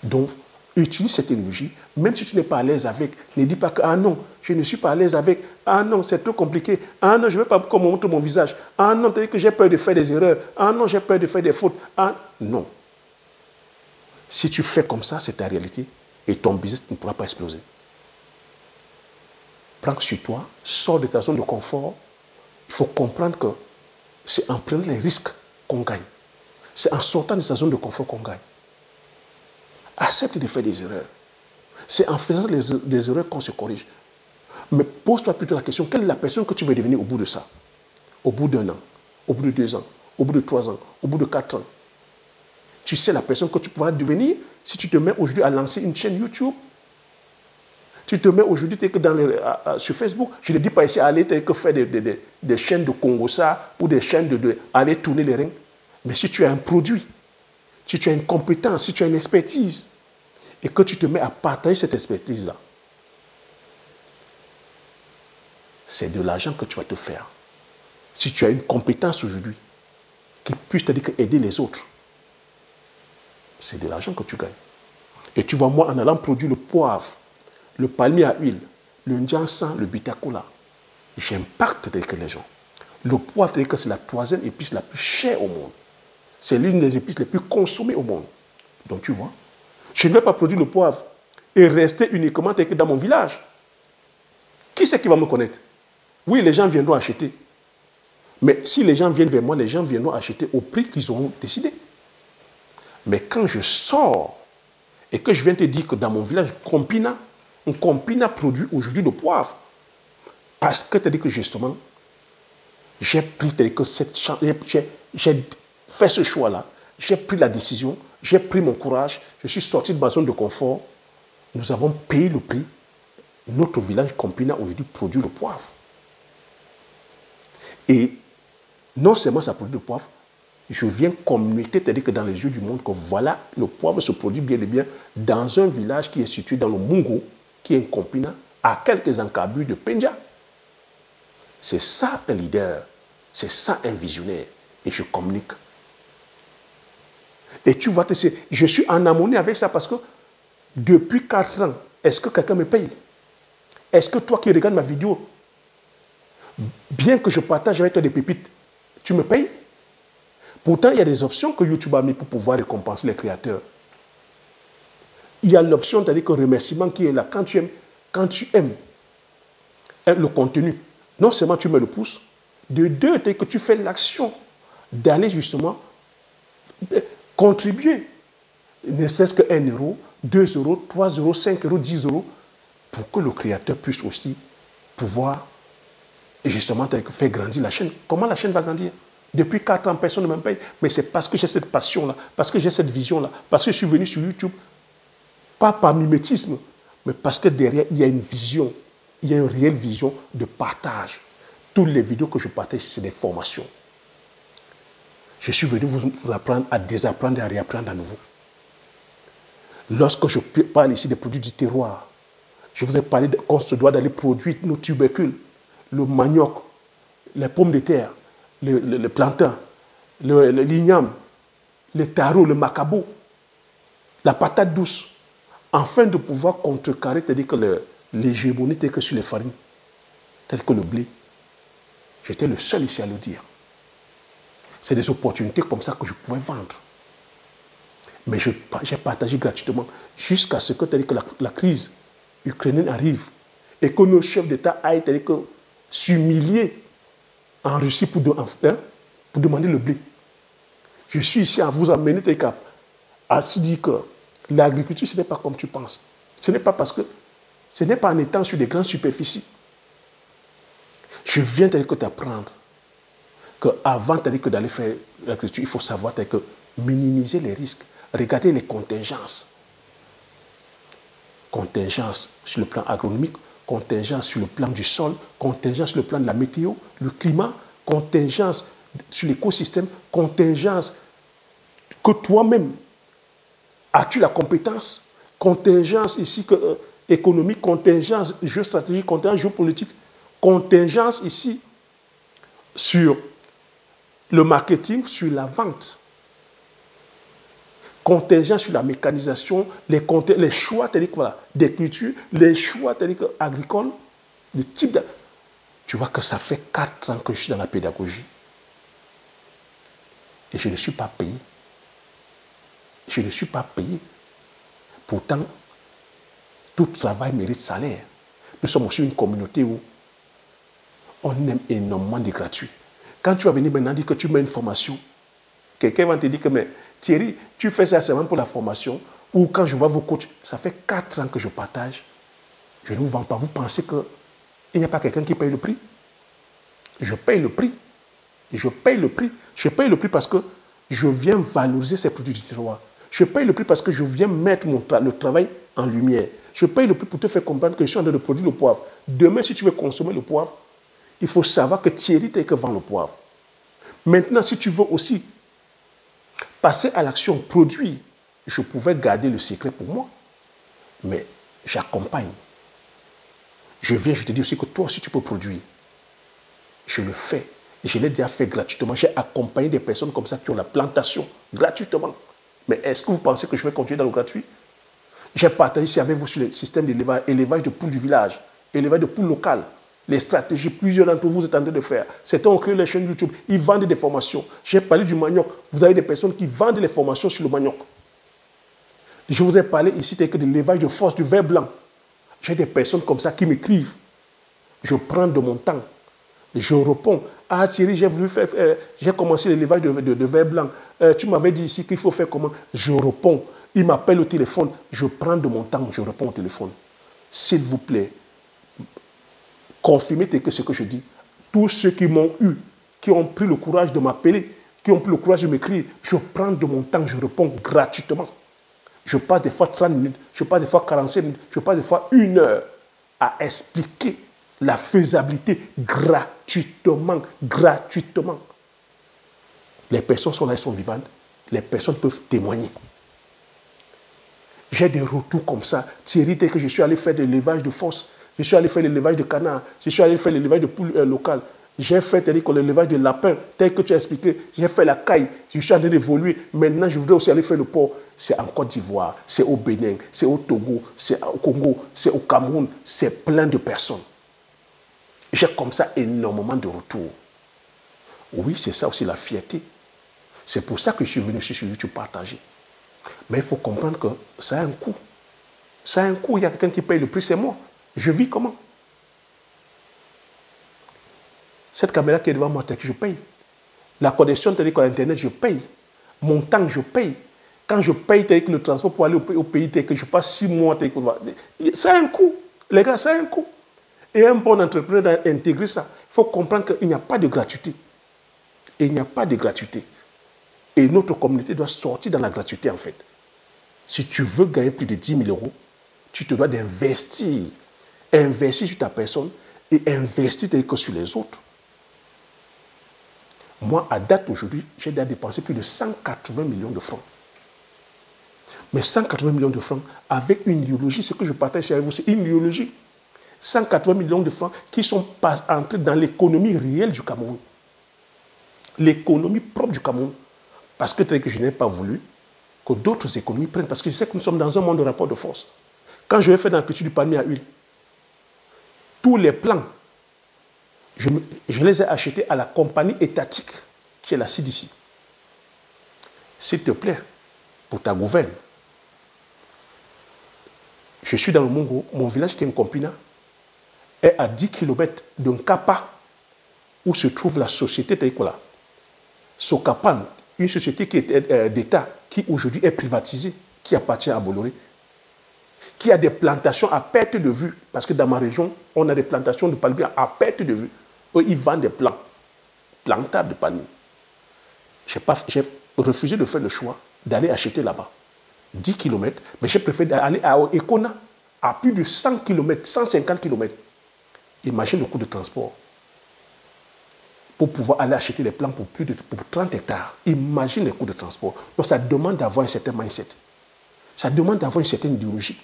Donc, utilise cette technologie, même si tu n'es pas à l'aise avec. Ne dis pas que, ah non, je ne suis pas à l'aise avec. Ah non, c'est trop compliqué. Ah non, je ne veux pas qu'on me montre mon visage. Ah non, peut-être que j'ai peur de faire des erreurs. Ah non, j'ai peur de faire des fautes. Ah non. Si tu fais comme ça, c'est ta réalité. Et ton business ne pourra pas exploser. Prends sur toi, sors de ta zone de confort. Il faut comprendre que c'est en prenant les risques qu'on gagne. C'est en sortant de sa zone de confort qu'on gagne. Accepte de faire des erreurs. C'est en faisant des erreurs qu'on se corrige. Mais pose-toi plutôt la question, quelle est la personne que tu veux devenir au bout de ça? Au bout d'1 an, au bout de 2 ans, au bout de 3 ans, au bout de 4 ans. Tu sais la personne que tu pourras devenir si tu te mets aujourd'hui à lancer une chaîne YouTube. Tu te mets aujourd'hui sur Facebook. Je ne dis pas ici à aller faire des chaînes de Congossa ou des chaînes aller tourner les rings. Mais si tu as un produit, si tu as une compétence, si tu as une expertise, et que tu te mets à partager cette expertise-là, c'est de l'argent que tu vas te faire. Si tu as une compétence aujourd'hui qui puisse te dire aider les autres, c'est de l'argent que tu gagnes. Et tu vois, moi, en allant produire le poivre, le palmier à huile, le njansan, le bitacola, j'impacte avec les gens. Le poivre, c'est la 3e épice la plus chère au monde. C'est l'une des épices les plus consommées au monde. Donc tu vois, je ne vais pas produire le poivre et rester uniquement dans mon village. Qui c'est qui va me connaître? Oui, les gens viendront acheter. Mais si les gens viennent vers moi, les gens viendront acheter au prix qu'ils auront décidé. Mais quand je sors et que je viens te dire que dans mon village, on produit aujourd'hui le poivre. Parce que tu as dit que justement, j'ai fait ce choix-là, j'ai pris la décision, j'ai pris mon courage, je suis sorti de ma zone de confort. Nous avons payé le prix. Notre village Compina aujourd'hui produit le poivre. Et non seulement ça produit le poivre, je viens communiquer, c'est-à-dire que dans les yeux du monde, que voilà, le poivre se produit bien et bien dans un village qui est situé dans le Mungo, qui est un Compina, à quelques encablures de Penja. C'est ça un leader, c'est ça un visionnaire. Et je communique. Et tu vois, je suis en harmonie avec ça parce que depuis 4 ans, est-ce que quelqu'un me paye? Est-ce que toi qui regardes ma vidéo, bien que je partage avec toi des pépites, tu me payes? Pourtant, il y a des options que YouTube a mis pour pouvoir récompenser les créateurs. Il y a l'option, c'est-à-dire que remerciement qui est là. Quand tu aimes le contenu, non seulement tu mets le pouce, de deux, c'est que tu fais l'action d'aller justement contribuer, ne serait-ce que 1 euro, 2 euros, 3 euros, 5 euros, 10 euros, pour que le créateur puisse aussi pouvoir justement faire grandir la chaîne. Comment la chaîne va grandir? Depuis 4 ans, personne ne me paye. Mais c'est parce que j'ai cette passion-là, parce que j'ai cette vision-là, parce que je suis venu sur YouTube, pas par mimétisme, mais parce que derrière, il y a une vision, il y a une réelle vision de partage. Toutes les vidéos que je partage, c'est des formations. Je suis venu vous apprendre à désapprendre et à réapprendre à nouveau. Lorsque je parle ici des produits du terroir, je vous ai parlé qu'on se doit d'aller produire nos tubercules, le manioc, les pommes de terre, le plantain, le l'igname, le taro, le macabo, la patate douce, afin de pouvoir contrecarrer, c'est-à-dire que l'hégémonie telle que sur les farines, telles que le blé. J'étais le seul ici à le dire. C'est des opportunités comme ça que je pouvais vendre. Mais j'ai partagé gratuitement jusqu'à ce que, c'est-à-dire que la crise ukrainienne arrive et que nos chefs d'État aillent s'humilier en Russie pour demander le blé. Je suis ici à vous amener à se dire que l'agriculture, ce n'est pas comme tu penses. Ce n'est pas parce que ce n'est pas en étant sur des grandes superficies. Je viens t'apprendre qu'avant d'aller faire l'agriculture, il faut savoir minimiser les risques, regarder les contingences. Contingence sur le plan agronomique, contingence sur le plan du sol, contingence sur le plan de la météo, le climat, contingence sur l'écosystème, contingence que toi-même as-tu la compétence, contingence ici économique, contingence géostratégique, contingence géopolitique, contingence ici sur le marketing, sur la vente, contingence sur la mécanisation, les choix des cultures, les choix agricoles, le type de... Tu vois que ça fait 4 ans que je suis dans la pédagogie et je ne suis pas payé. Je ne suis pas payé. Pourtant, tout travail mérite salaire. Nous sommes aussi une communauté où on aime énormément de gratuits. Quand tu vas venir maintenant dire que tu mets une formation, quelqu'un va te dire que mais Thierry, tu fais ça seulement pour la formation, ou quand je vois vos coachs, ça fait 4 ans que je partage, je ne vous vends pas. Vous pensez qu'il n'y a pas quelqu'un qui paye le prix? Je paye le prix. Je paye le prix. Je paye le prix parce que je viens valoriser ces produits du terroir. Je paye le prix parce que je viens mettre le travail en lumière. Je paye le prix pour te faire comprendre que je suis en train de produire le poivre. Demain, si tu veux consommer le poivre, il faut savoir que Thierry tel que vend le poivre. Maintenant, si tu veux aussi passer à l'action produit, je pouvais garder le secret pour moi. Mais j'accompagne. Je viens, je te dis aussi que toi aussi tu peux produire. Je le fais. Et je l'ai déjà fait gratuitement. J'ai accompagné des personnes comme ça qui ont la plantation gratuitement. Mais est-ce que vous pensez que je vais continuer dans le gratuit? J'ai partagé ici avec vous sur le système d'élevage, élevage de poules du village, élevage de poules locales, les stratégies, plusieurs d'entre vous êtes en train de faire. Certains ont créé les chaînes YouTube, ils vendent des formations. J'ai parlé du manioc. Vous avez des personnes qui vendent les formations sur le manioc. Je vous ai parlé ici de l'élevage de force du ver blanc. J'ai des personnes comme ça qui m'écrivent. Je prends de mon temps. Je réponds. Ah Thierry, j'ai commencé l'élevage de ver blanc. Tu m'avais dit ici qu'il faut faire comment? Je réponds. Il m'appelle au téléphone. Je prends de mon temps. Je réponds au téléphone. S'il vous plaît, confirmez que ce que je dis. Tous ceux qui m'ont eu, qui ont pris le courage de m'appeler, qui ont pris le courage de m'écrire, je prends de mon temps. Je réponds gratuitement. Je passe des fois 30 minutes, je passe des fois 45 minutes, je passe des fois 1 heure à expliquer la faisabilité gratuitement. Gratuitement. Les personnes sont là, elles sont vivantes. Les personnes peuvent témoigner. J'ai des retours comme ça. Thierry, dès que je suis allé faire de l'élevage de force, je suis allé faire l'élevage de canards, je suis allé faire l'élevage de poules locales, j'ai fait l'élevage de lapins, tel que tu as expliqué, j'ai fait la caille, je suis en train d'évoluer. Maintenant, je voudrais aussi aller faire le porc. C'est en Côte d'Ivoire, c'est au Bénin, c'est au Togo, c'est au Congo, c'est au Cameroun, c'est plein de personnes. J'ai comme ça énormément de retours. Oui, c'est ça aussi la fierté. C'est pour ça que je suis venu sur YouTube partager. Mais il faut comprendre que ça a un coût. Ça a un coût, il y a quelqu'un qui paye le prix, c'est moi. Je vis comment? Cette caméra qui est devant moi, je paye. La connexion télé à Internet, je paye. Mon temps, je paye. Quand je paye le transport pour aller au pays, que je passe 6 mois, ça a un coût. Les gars, ça a un coût. Et un bon entrepreneur doit intégrer ça. Il faut comprendre qu'il n'y a pas de gratuité. Et il n'y a pas de gratuité. Et notre communauté doit sortir dans la gratuité, en fait. Si tu veux gagner plus de 10 000 euros, tu te dois d'investir. Investir sur ta personne et investir sur les autres. Moi, à date aujourd'hui, j'ai déjà dépensé plus de 180 millions de francs. Mais 180 millions de francs avec une idéologie, ce que je partage avec vous, c'est une idéologie. 180 millions de francs qui sont pas entrés dans l'économie réelle du Cameroun. L'économie propre du Cameroun. Parce que je n'ai pas voulu que d'autres économies prennent. Parce que je sais que nous sommes dans un monde de rapport de force. Quand je vais faire dans la culture du palmier à huile, tous les plans, je les ai achetés à la compagnie étatique qui est la CDC. S'il te plaît, pour ta gouverne, je suis dans le Mongo, mon village qui est Nkompina, est à 10 km d'un Kapa où se trouve la société Taïkola. Sokapan, une société qui est d'État, qui aujourd'hui est privatisée, qui appartient à Bolloré, qui a des plantations à perte de vue, parce que dans ma région, on a des plantations de palmiers à perte de vue. Eux, ils vendent des plants, plantables de palmiers. J'ai refusé de faire le choix d'aller acheter là-bas. 10 km, mais j'ai préféré aller à Ekona, à plus de 100 km, 150 km. Imagine le coût de transport pour pouvoir aller acheter les plants pour 30 hectares. Imagine les coûts de transport. Donc ça demande d'avoir un certain mindset. Ça demande d'avoir une certaine idéologie.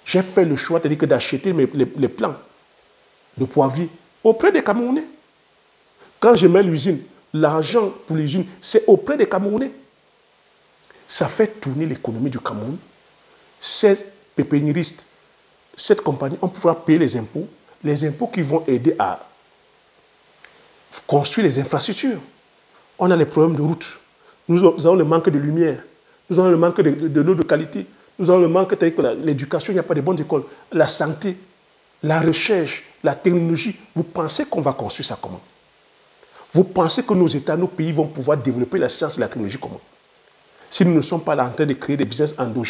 J'ai fait le choix d'acheter les plants de poivrier auprès des Camerounais. Quand je mets l'usine, l'argent pour l'usine, c'est auprès des Camerounais. Ça fait tourner l'économie du Cameroun. Ces pépiniéristes, cette compagnie, on pourra payer les impôts qui vont aider à construire les infrastructures. On a les problèmes de route. Nous avons le manque de lumière. Nous avons le manque de l'eau de qualité. Nous avons le manque de l'éducation, il n'y a pas de bonnes écoles. La santé, la recherche, la technologie. Vous pensez qu'on va construire ça comment? Vous pensez que nos États, nos pays vont pouvoir développer la science et la technologie comment? Si nous ne sommes pas là en train de créer des business endogènes,